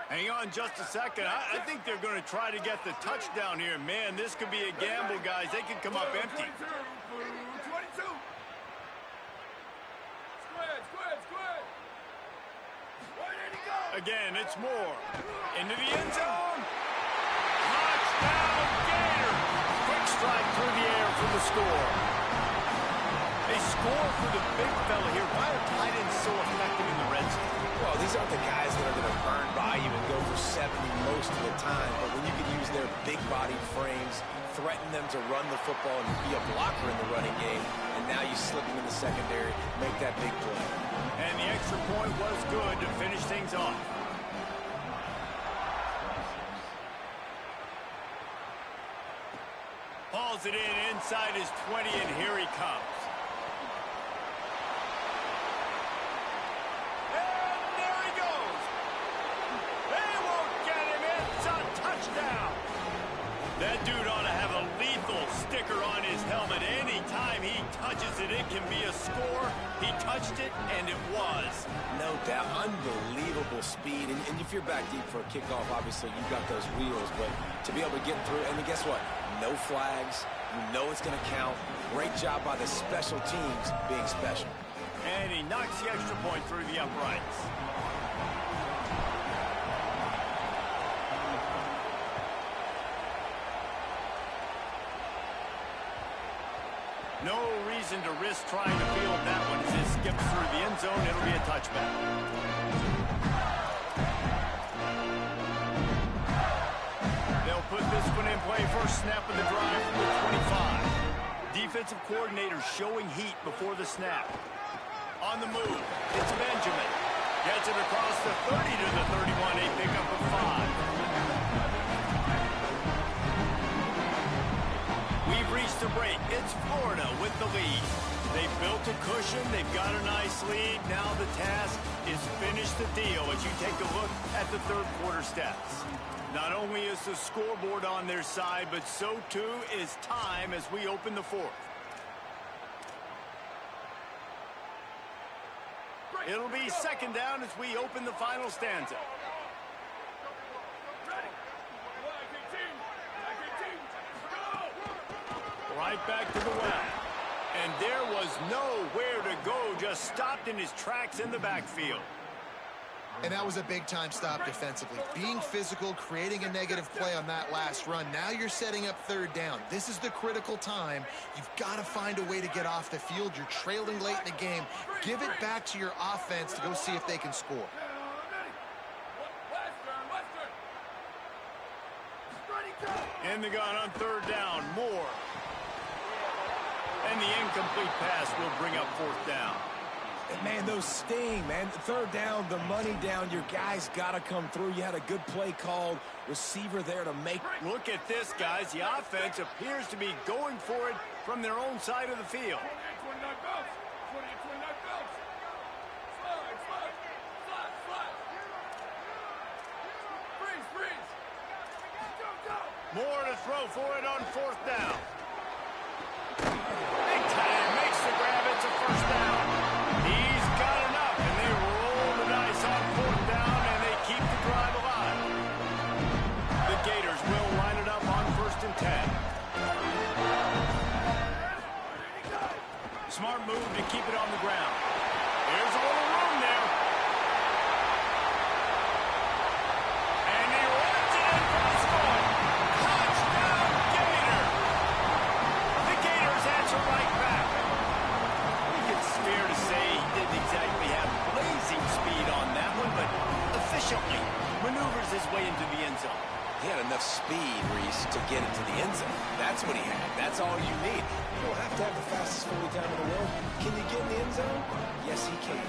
S1: Hang on just a second. I think they're going to try to get the touchdown here. Man, this could be a gamble, guys. They could come up empty.
S5: 22. Squid. Where did he go?
S1: Again, it's Moore. Into the end zone. Touchdown, Gator. Quick strike through the air for the score. They score for the big fella here. Why are tight ends so effective in the red zone?
S3: Well, these aren't the guys that are going to burn by you and go for 70 most of the time, but when you can use their big-bodied frames, threaten them to run the football and be a blocker in the running game, and now you slip them in the secondary, make that big play.
S1: And the extra point was good to finish things off. Hauls it in inside his 20, and here he comes. That dude ought to have a lethal sticker on his helmet. Anytime he touches it, it can be a score. He touched it, and it was.
S3: No doubt. Unbelievable speed. And if you're back deep for a kickoff, obviously you've got those wheels. But to be able to get through, and guess what? No flags. You know it's going to count. Great job by the special teams being special.
S1: And he knocks the extra point through the uprights. No reason to risk trying to field that one as it skips through the end zone. It'll be a touchback. put this one in play. First snap of the drive from the 25. Defensive coordinator showing heat before the snap. On the move, it's Benjamin. Gets it across the 30 to the 31. A pickup of 5. We've reached a break. It's Florida with the lead. They've built a cushion. They've got a nice lead. Now the task is finish the deal as you take a look at the third quarter stats. Not only is the scoreboard on their side, but so too is time as we open the fourth. It'll be second down as we open the final stanza. Right back to the well. And there was nowhere to go, just stopped in his tracks in the backfield.
S2: And that was a big-time stop defensively. Being physical, creating a negative play on that last run. Now you're setting up third down. This is the critical time. You've got to find a way to get off the field. You're trailing late in the game. Give it back to your offense to go see if they can score.
S1: In the gun on third down, Moore. And the incomplete pass will bring up fourth down.
S6: And man, those sting, man. Third down, the money down. Your guys got to come through. You had a good play called. Receiver there to make.
S1: Look at this, guys. The offense appears to be going for it from their own side of the field. More to throw for it on fourth down. Big time, makes the grab. It's a first down. He's got enough, and they roll the dice on fourth down, and they keep the drive alive. The Gators will line it up on 1st and 10. Smart move to keep it on the ground. There's a little room there. And he runs it in for the score. Touchdown, Gator! The Gators answer right back. I think it's fair to say he didn't exactly have blazing speed on that one, but efficiently maneuvers his way into the end zone.
S3: He had enough speed, Reese, to get into the end zone. That's what he had. That's all you need. You don't have to have the fastest 40 time in the world. Can you get in the end zone? Yes, he can.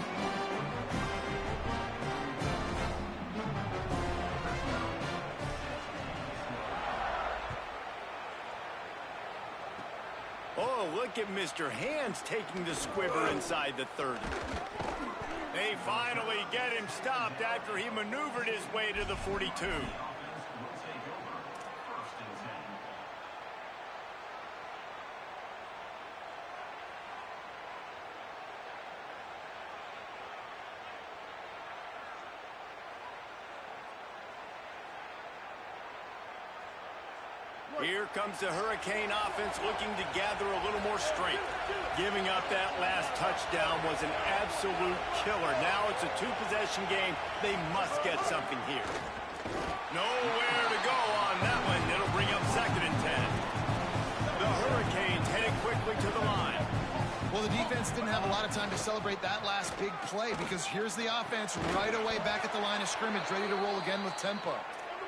S1: Oh, look at Mr. Hands taking the squibber inside the 30. They finally get him stopped after he maneuvered his way to the 42. Here comes the Hurricane offense looking to gather a little more strength. Giving up that last touchdown was an absolute killer. Now it's a two-possession game. They must get something here. Nowhere to go on that one. It'll bring up 2nd and 10. The Hurricanes heading quickly to the line.
S2: Well, the defense didn't have a lot of time to celebrate that last big play because here's the offense right away back at the line of scrimmage, ready to roll again with tempo.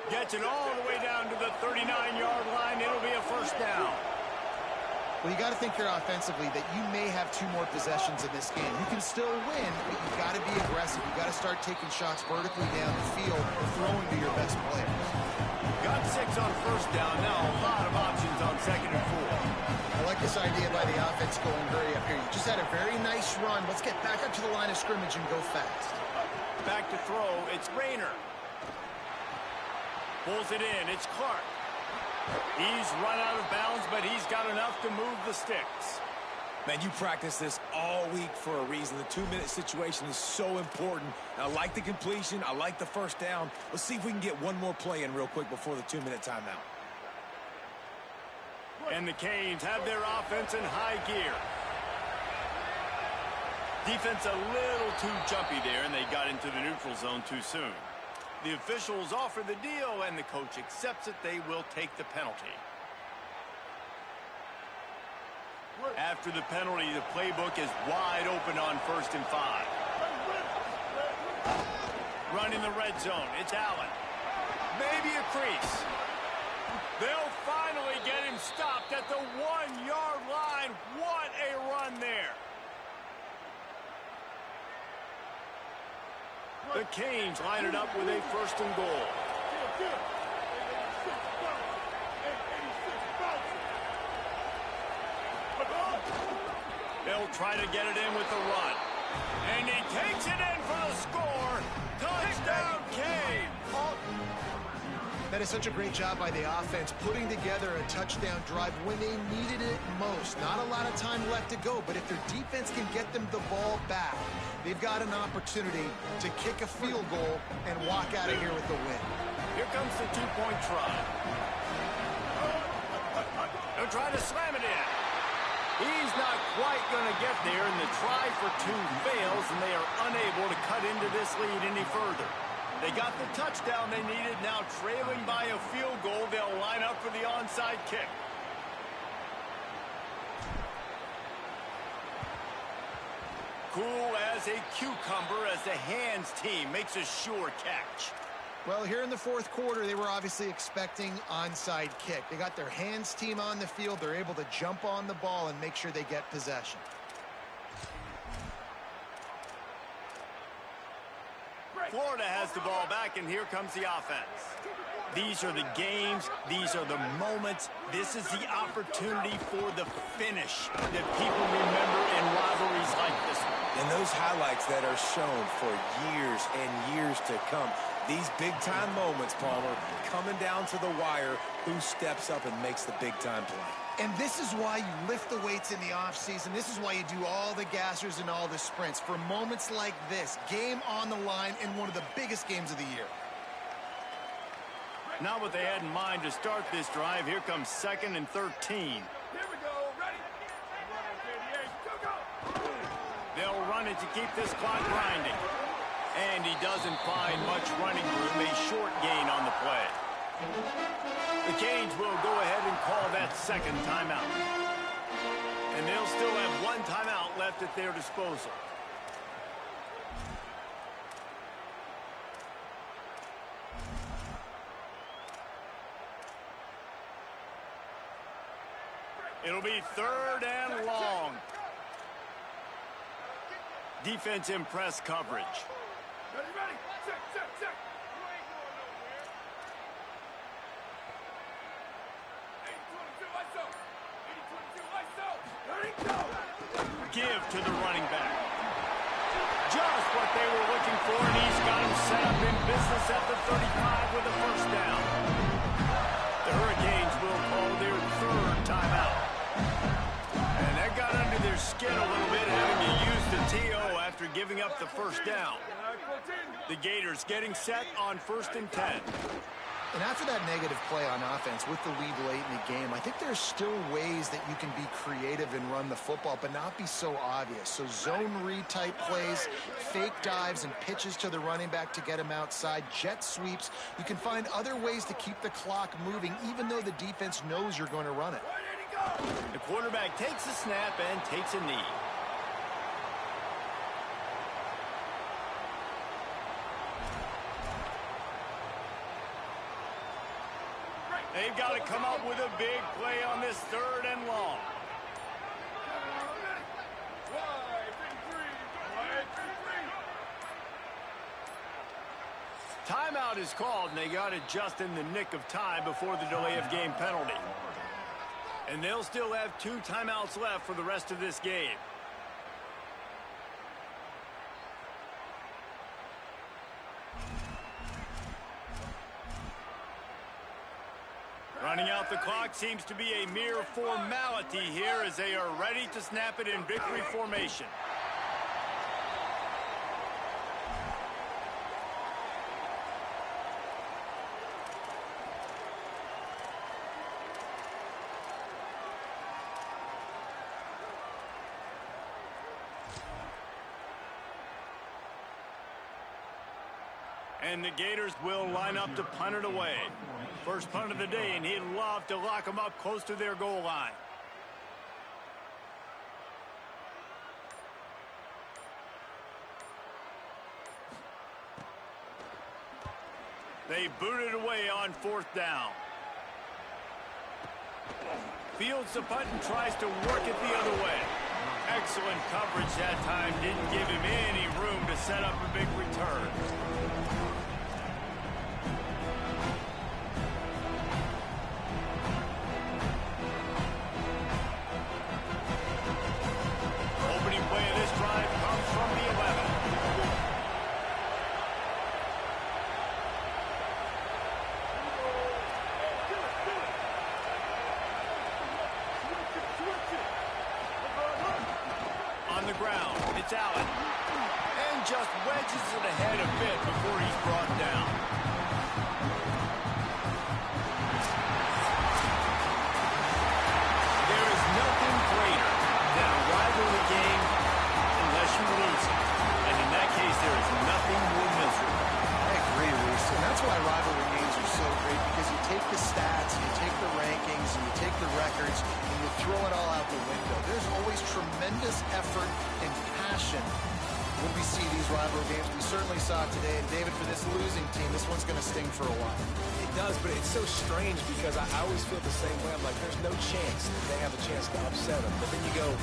S1: Gets it all the way down to the 39-yard line. It'll be a first down.
S2: Well, you got to think here offensively that you may have 2 more possessions in this game. You can still win, but you've got to be aggressive. You've got to start taking shots vertically down the field or throwing to your best players.
S1: Got 6 on first down. Now a lot of options on 2nd and 4.
S2: I like this idea by the offense going hurry up here. You just had a very nice run. Let's get back up to the line of scrimmage and go fast.
S1: Back to throw. It's Rayner. Pulls it in. It's Clark. He's run out of bounds, but he's got enough to move the sticks.
S6: Man, you practice this all week for a reason. The 2-minute situation is so important. I like the completion. I like the first down. Let's see if we can get one more play in real quick before the 2-minute timeout.
S1: And the Canes have their offense in high gear. Defense a little too jumpy there, and they got into the neutral zone too soon. The officials offer the deal, and the coach accepts it. They will take the penalty. After the penalty, the playbook is wide open on 1st and 5. Run in the red zone. It's Allen. Maybe a crease. They'll finally get him stopped at the 1-yard line. What a run there. The Canes line it up with a 1st and goal. They'll try to get it in with the run. And he takes it in for the score. Touchdown, Canes.
S2: That is such a great job by the offense, putting together a touchdown drive when they needed it most. Not a lot of time left to go, but if their defense can get them the ball back, they've got an opportunity to kick a field goal and walk out of here with the win.
S1: Here comes the 2-point try. They'll try to slam it in. He's not quite going to get there, and the try for 2 fails, and they are unable to cut into this lead any further. They got the touchdown they needed. Now trailing by a field goal, they'll line up for the onside kick. Cool as a cucumber as the hands team makes a sure catch.
S2: Well, here in the 4th quarter, they were obviously expecting onside kick. They got their hands team on the field. They're able to jump on the ball and make sure they get possession.
S1: Florida has the ball back, and here comes the offense. These are the games. These are the moments. This is the opportunity for the finish that people remember in rivalries like this one.
S3: And those highlights that are shown for years and years to come. These big-time moments, Palmer, coming down to the wire, who steps up and makes the big-time play.
S2: And this is why you lift the weights in the offseason. This is why you do all the gassers and all the sprints. For moments like this, game on the line in one of the biggest games of the year.
S1: Not what they had in mind to start this drive. Here comes 2nd and 13.
S5: Here we go. Ready? Go.
S1: They'll run it to keep this clock grinding. And he doesn't find much running room. A short gain on the play. The Canes will go ahead and call that 2nd timeout. And they'll still have 1 timeout left at their disposal. It'll be 3rd and long. Defense in press coverage.
S5: Ready? Check. 80-22, ISO. 80-22, ISO. Ready, go.
S1: Give to the running back. Just what they were looking for, and he's got him set up in business at the 35 with a 1st down. The Hurricanes will call their 3rd timeout. And that got under their skin a little bit, having to use the TO after giving up the 1st down. The Gators getting set on 1st and 10.
S2: And after that negative play on offense with the lead late in the game, I think there's still ways that you can be creative and run the football, but not be so obvious. So zone read type plays, fake dives and pitches to the running back to get him outside, jet sweeps. You can find other ways to keep the clock moving, even though the defense knows you're going to run it.
S1: The quarterback takes a snap and takes a knee. They've got to come up with a big play on this 3rd and long. Timeout is called, and they got it just in the nick of time before the delay of game penalty. And they'll still have 2 timeouts left for the rest of this game. Running out the clock seems to be a mere formality here as they are ready to snap it in victory formation. And the Gators will line up to punt it away. First punt of the day, and he'd love to lock them up close to their goal line. They boot it away on 4th down. Fields the punt and tries to work it the other way. Excellent coverage that time. Didn't give him any room to set up a big return. Opening play of this drive comes from the 11. On the ground, it's Allen. And just wedges it ahead a bit before he's brought down. There is nothing greater than a rivalry game unless you lose it. And in that case, there is nothing more miserable.
S2: I agree, Reese. And that's why rivalry games are so great, because you take the stats, you take the rankings, and you take the records, and you throw it all out the window. There's always tremendous effort and passion when we see these rivalry games. We certainly saw it today. And David, for this losing team, this one's going to sting for a while.
S3: It does, but it's so strange because I always feel the same way. I'm like, there's no chance that they have a chance to upset them. But then you go,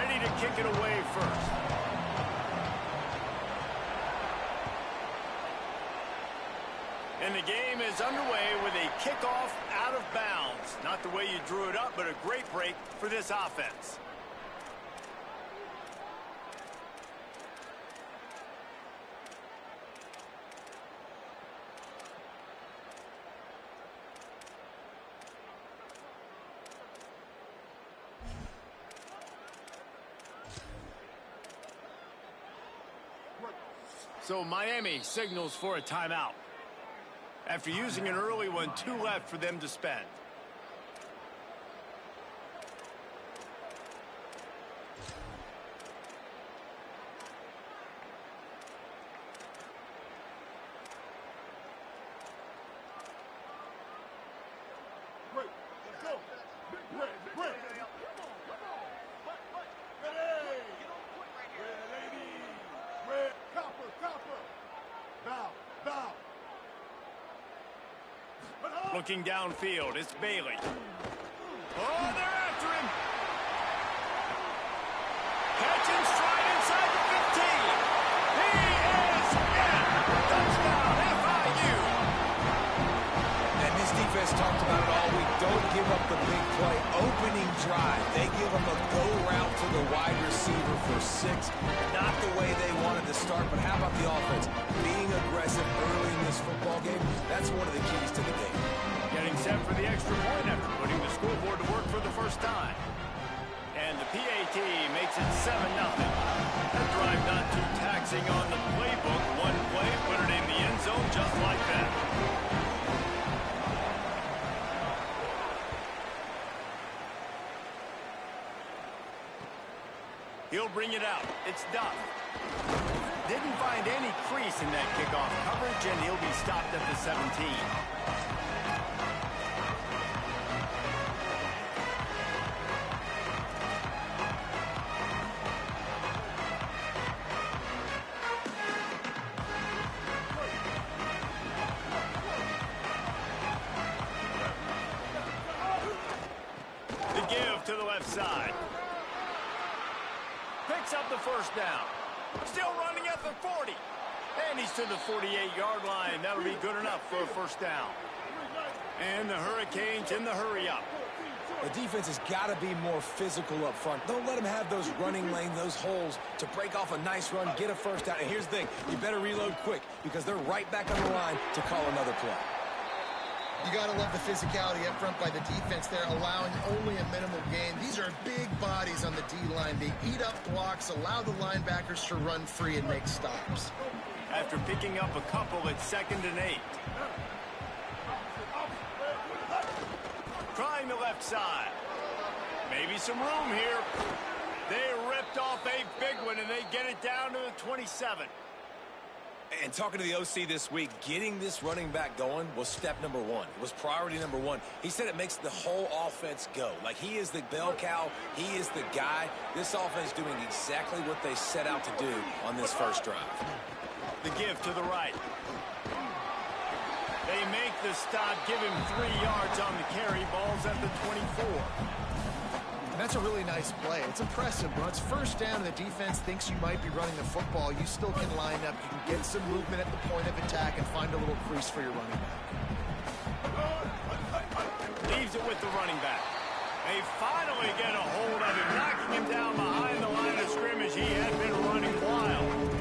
S1: ready to kick it away first. And the game is underway with a kickoff out of bounds. Not the way you drew it up, but a great break for this offense. So Miami signals for a timeout. After using an early one, 2 left for them to spend. Looking downfield, it's Bailey. Oh, they're after him. Catch and stride inside the 15. He is in. Touchdown, FIU.
S6: And this defense talked about it all week. Don't give up the big play. Opening drive. They give them a go route to the wide receiver for 6. Not the way they wanted to start, but how about the offense? Being aggressive early in this football game, that's one of the keys to the game.
S1: Getting set for the extra point after putting the scoreboard to work for the first time. And the PAT makes it 7-0. That drive not too taxing on the playbook. One play, put it in the end zone just like that. He'll bring it out. It's Duff. Didn't find any crease in that kickoff coverage, and he'll be stopped at the 17. The give to the left side. Picks up the first down. Still running at the 40. And he's to the 48-yard line. That'll be good enough for a first down. And the Hurricanes in the hurry-up.
S6: The defense has got to be more physical up front. Don't let them have those running lanes, those holes to break off a nice run, get a first down. And here's the thing, you better reload quick because they're right back on the line to call another play.
S2: You got to love the physicality up front by the defense there, allowing only a minimal gain. These are big bodies on the D-line. They eat up blocks, allow the linebackers to run free and make stops.
S1: After picking up a couple at 2nd and 8. Trying the left side. Maybe some room here. They ripped off a big one, and they get it down to the 27.
S6: And talking to the OC this week, getting this running back going was step number 1. It was priority number 1. He said it makes the whole offense go. Like, he is the bell cow. He is the guy. This offense doing exactly what they set out to do on this first drive.
S1: The give to the right. They make the stop, give him 3 yards on the carry. Ball's at the 24.
S2: That's a really nice play. It's impressive. When it's first down and the defense thinks you might be running the football, you still can line up. You can get some movement at the point of attack and find a little crease for your running back.
S1: Leaves it with the running back. They finally get a hold of him, knocking him down behind the line of scrimmage. He had been running wild.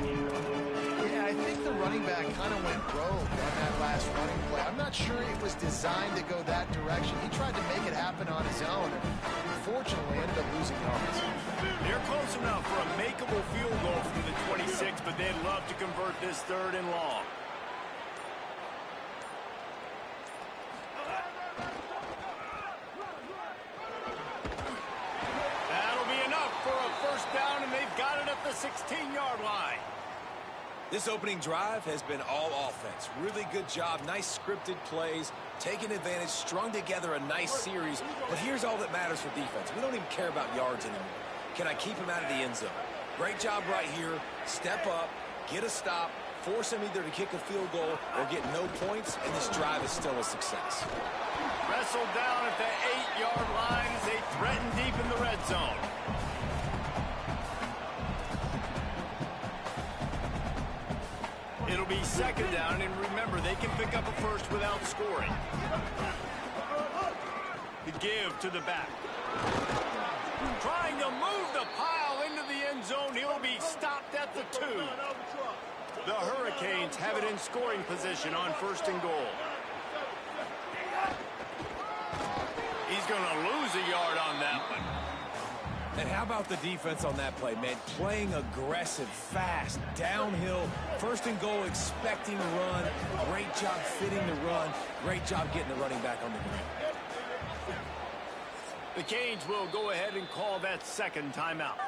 S2: Yeah, I think the running back kind of went rogue on that last running play. I'm not sure it was designed to go that direction. He tried to make it happen on his own. Unfortunately, ended up losing yards.
S1: They're close enough for a makeable field goal from the 26, but they'd love to convert this 3rd and long. That'll be enough for a first down, and they've got it at the 16-yard line.
S6: This opening drive has been all offense. Really good job, nice scripted plays, taking advantage, strung together a nice series. But here's all that matters for defense. We don't even care about yards anymore. Can I keep him out of the end zone? Great job right here. Step up, get a stop, force him either to kick a field goal or get no points, and this drive is still a success.
S1: Wrestled down at the 8-yard line as they threaten deep in the red zone. be second down, and remember, they can pick up a first without scoring. The give to the back. Trying to move the pile into the end zone. He'll be stopped at the 2. The Hurricanes have it in scoring position on 1st and goal. He's going to lose a yard on that one.
S6: And how about the defense on that play, man? Playing aggressive, fast, downhill, 1st and goal, expecting to run. Great job fitting the run. Great job getting the running back on the ground.
S1: The Canes will go ahead and call that second timeout.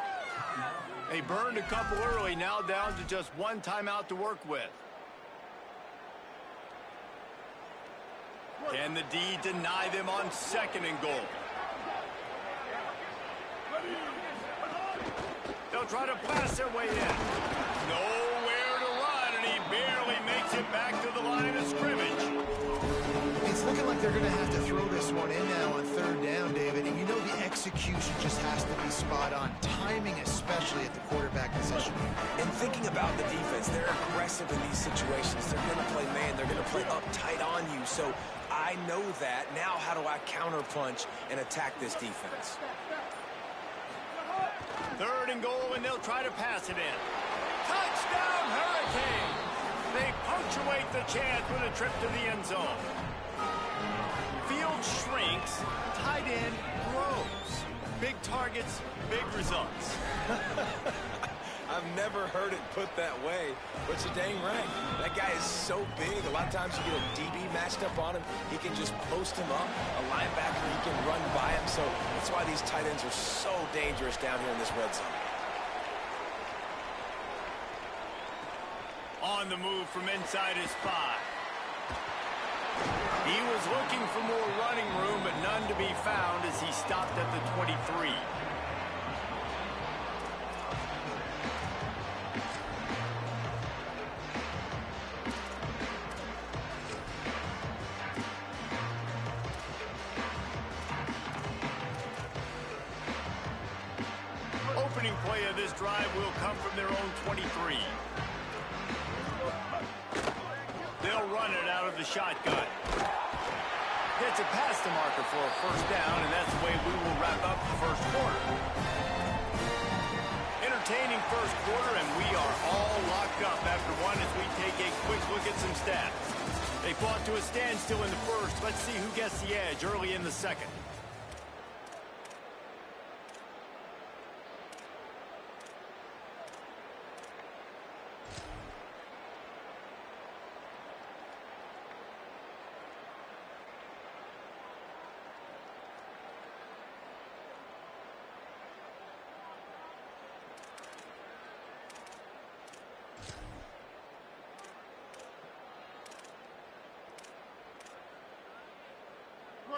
S1: They burned a couple early, now down to just 1 timeout to work with. Can the D deny them on 2nd and goal? They'll try to pass their way in. Nowhere to run, and he barely makes it back to the line of scrimmage.
S2: It's looking like they're going to have to throw this one in now on 3rd down, David. And you know the execution just has to be spot on. Timing, especially at the quarterback position.
S3: And thinking about the defense, they're aggressive in these situations. They're going to play man. They're going to play up tight on you. So I know that. Now how do I counterpunch and attack this defense?
S1: 3rd and goal, and they'll try to pass it in. Touchdown, Hurricanes! They punctuate the chance with a trip to the end zone. Field shrinks, tight end grows. Big targets, big results.
S3: I've never heard it put that way, but you're dang right. That guy is so big. A lot of times you get a DB matched up on him. He can just post him up. A linebacker, he can run by him. So that's why these tight ends are so dangerous down here in this red zone.
S1: On the move from inside his 5. He was looking for more running room, but none to be found as he stopped at the 23. Opening play of this drive will come from their own 23. They'll run it out of the shotgun. Gets it past the marker for a 1st down, and that's the way we will wrap up the 1st quarter. Entertaining 1st quarter, and we are all locked up after 1 as we take a quick look at some stats. They fought to a standstill in the 1st. Let's see who gets the edge early in the 2nd.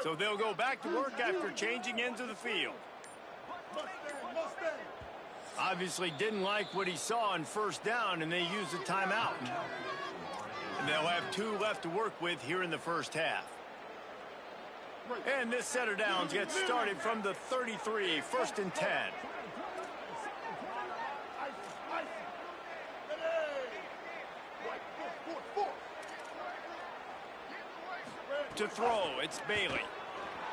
S1: So they'll go back to work after changing into the field. Obviously didn't like what he saw on 1st down, and they used a timeout. And they'll have 2 left to work with here in the 1st half. And this set of downs gets started from the 33, 1st and 10. To throw, it's Bailey.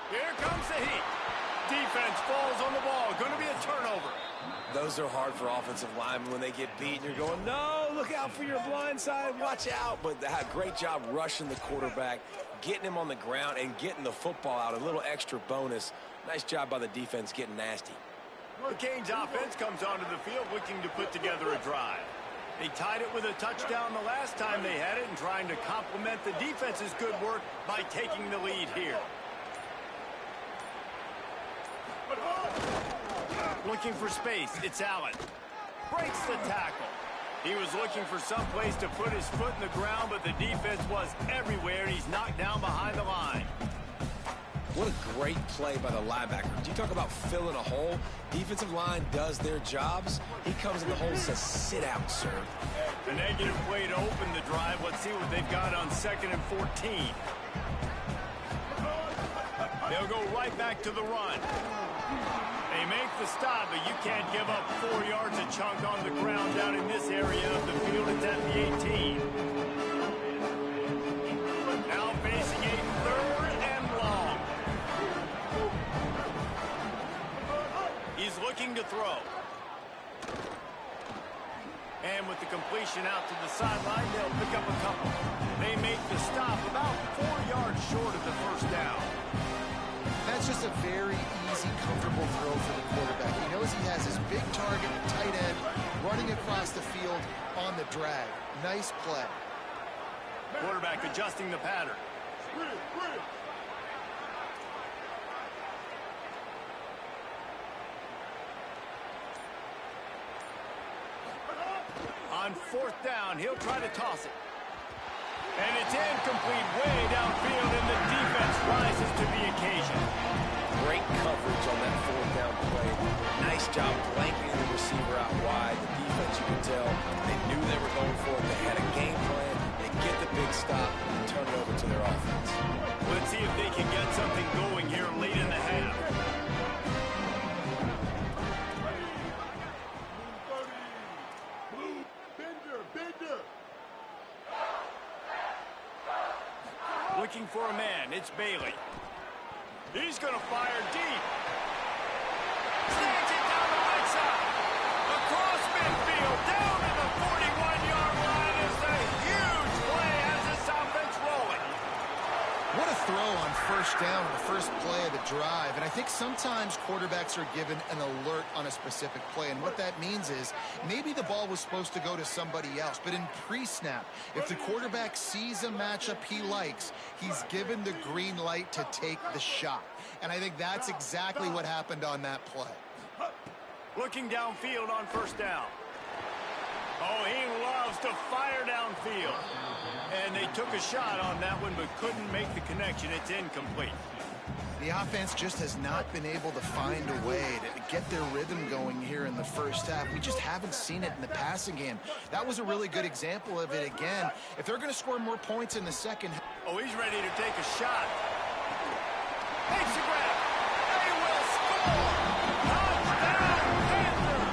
S1: Here comes the heat. Defense falls on the ball. Going to be a turnover.
S3: Those are hard for offensive linemen when they get beat. You're going, no, look out for your blind side. Watch out. But they had a great job rushing the quarterback, getting him on the ground, and getting the football out. A little extra bonus. Nice job by the defense getting nasty.
S1: The Canes offense comes onto the field looking to put together a drive. They tied it with a touchdown the last time they had it and trying to complement the defense's good work by taking the lead here. Looking for space, it's Allen. Breaks the tackle. He was looking for some place to put his foot in the ground, but the defense was everywhere, and he's knocked down behind the line.
S3: What a great play by the linebacker. Do you talk about filling a hole? Defensive line does their jobs. He comes in the hole and says, sit out, sir.
S1: A negative play to open the drive. Let's see what they've got on 2nd and 14. They'll go right back to the run. They make the stop, but you can't give up 4 yards a chunk on the ground down in this area of the field. It's at the 18. throw. And with the completion out to the sideline, they'll pick up a couple. They make the stop about 4 yards short of the first down.
S2: That's just a very easy, comfortable throw for the quarterback. He knows he has his big target, tight end, running across the field on the drag. Nice play.
S1: Quarterback adjusting the pattern. On fourth down, he'll try to toss it. And it's incomplete way downfield, and the defense rises to the occasion.
S3: Great coverage on that fourth down play. Nice job blanketing the receiver out wide. The defense, you can tell, they knew they were going for it. They had a game plan. They get the big stop and turn it over to their offense.
S1: Let's see if they can get something going here late in the half. Looking for a man, it's Bailey. He's going to fire deep. Snags it down the right side. Across midfield, down to the 41-yard line is a huge play as this offense rolling.
S2: What a throw on first down on the first play of the drive. And I think sometimes quarterbacks are given an alert on a specific play. And what that means is maybe the ball was supposed to go to somebody else. But in pre-snap, if the quarterback sees a matchup he likes, he's given the green light to take the shot. And I think that's exactly what happened on that play.
S1: Looking downfield on first down. Oh, he loves to fire downfield. And they took a shot on that one, but couldn't make the connection. It's incomplete.
S2: The offense just has not been able to find a way to get their rhythm going here in the first half. We just haven't seen it in the passing game. That was a really good example of it again. If they're going to score more points in the second half.
S1: Oh, he's ready to take a shot. Makes the grab. They will score. Touchdown, Panthers.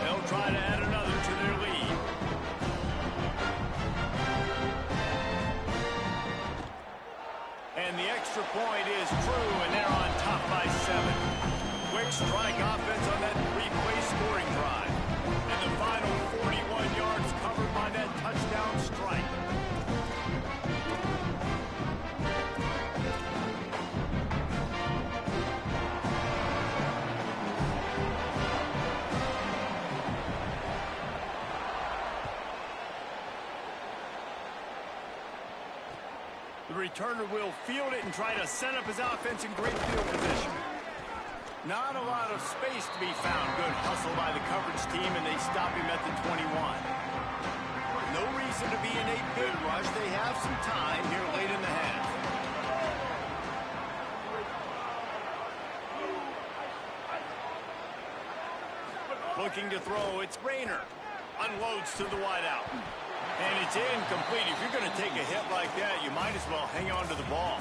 S1: They'll try to add another to their lead. And the extra point is true, and they're on top by 7. Quick strike offense on that 3-play scoring drive. And the final 41 yards covered by that touchdown strike. The returner will field it and try to set up his offense in great field position. Not a lot of space to be found. Good hustle by the coverage team, and they stop him at the 21. No reason to be in a big rush. They have some time here late in the half. Looking to throw, it's Rayner. Unloads to the wideout. And it's incomplete. If you're going to take a hit like that, you might as well hang on to the ball.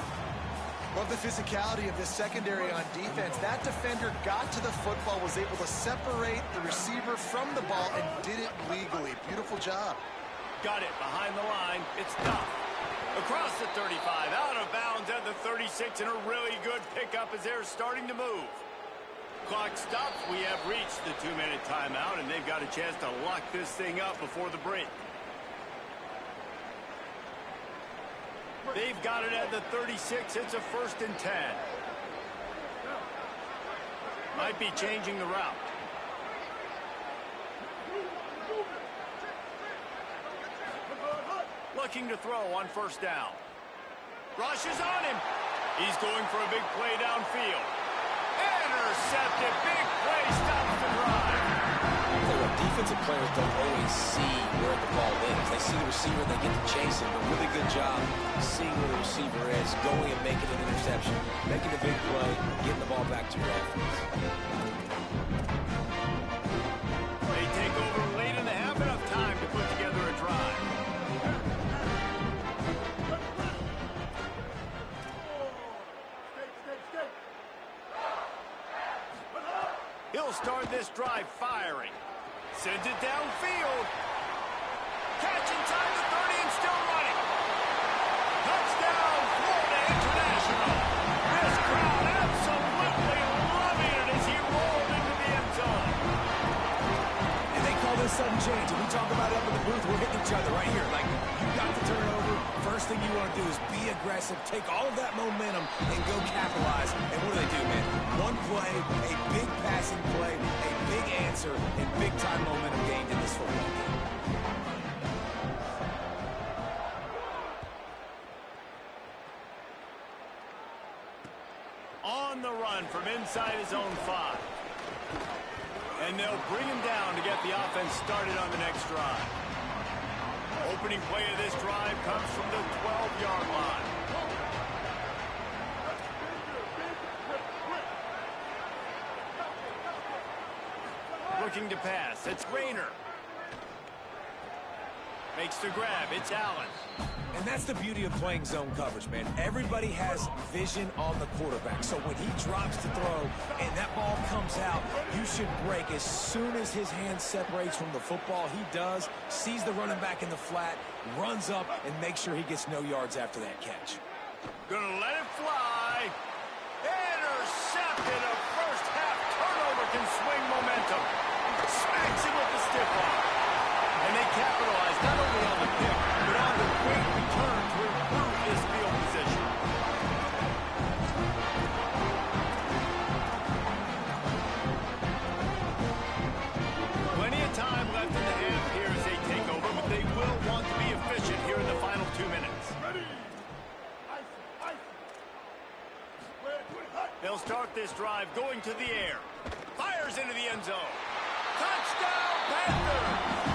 S2: Love the physicality of this secondary on defense. That defender got to the football, was able to separate the receiver from the ball, and did it legally. Beautiful job.
S1: Got it behind the line. It's Duff. Across the 35, out of bounds at the 36, and a really good pickup as they're starting to move. Clock stops. We have reached the 2-minute timeout, and they've got a chance to lock this thing up before the break. They've got it at the 36. It's a 1st and 10. Might be changing the route. Looking to throw on first down. Rushes on him. He's going for a big play downfield. Intercepted. Big play stops the drive.
S3: Defensive players don't always see where the ball is. They see the receiver, they get to chase him. A really good job seeing where the receiver is, going and making an interception, making a big play, getting the ball back to your offense.
S1: They take over late in the half, enough time to put together a drive. He'll start this drive firing. Sends it downfield. Catch inside the 30 and still running. Touchdown, Florida International. This crowd absolutely loving it as he rolled into the end zone.
S6: And they call this sudden change. And we talk about it up in the booth. We're hitting each other right here. Like, you got to turn over. First thing you want to do is be aggressive, take all of that momentum, and go capitalize. And what do, man? One play, a big passing play, a big answer, and big-time momentum gained in this football game.
S1: On the run from inside his own 5. And they'll bring him down to get the offense started on the next drive. Opening play of this drive comes from the 12-yard line. Looking to pass. It's Rayner. Makes the grab. It's Allen.
S6: And that's the beauty of playing zone coverage, man. Everybody has vision on the quarterback. So when he drops to throw and that ball comes out, you should break. As soon as his hand separates from the football, he does, sees the running back in the flat, runs up, and makes sure he gets no yards after that catch.
S1: Gonna let it fly. Intercepted. A first half turnover can swing momentum. Smacks him with the stiff arm. And they capitalize not only on the pick, but on the quick return to improve his field position. Plenty of time left in the half here as they take over, but they will want to be efficient here in the final 2 minutes. They'll start this drive going to the air. Fires into the end zone. Touchdown, Panthers!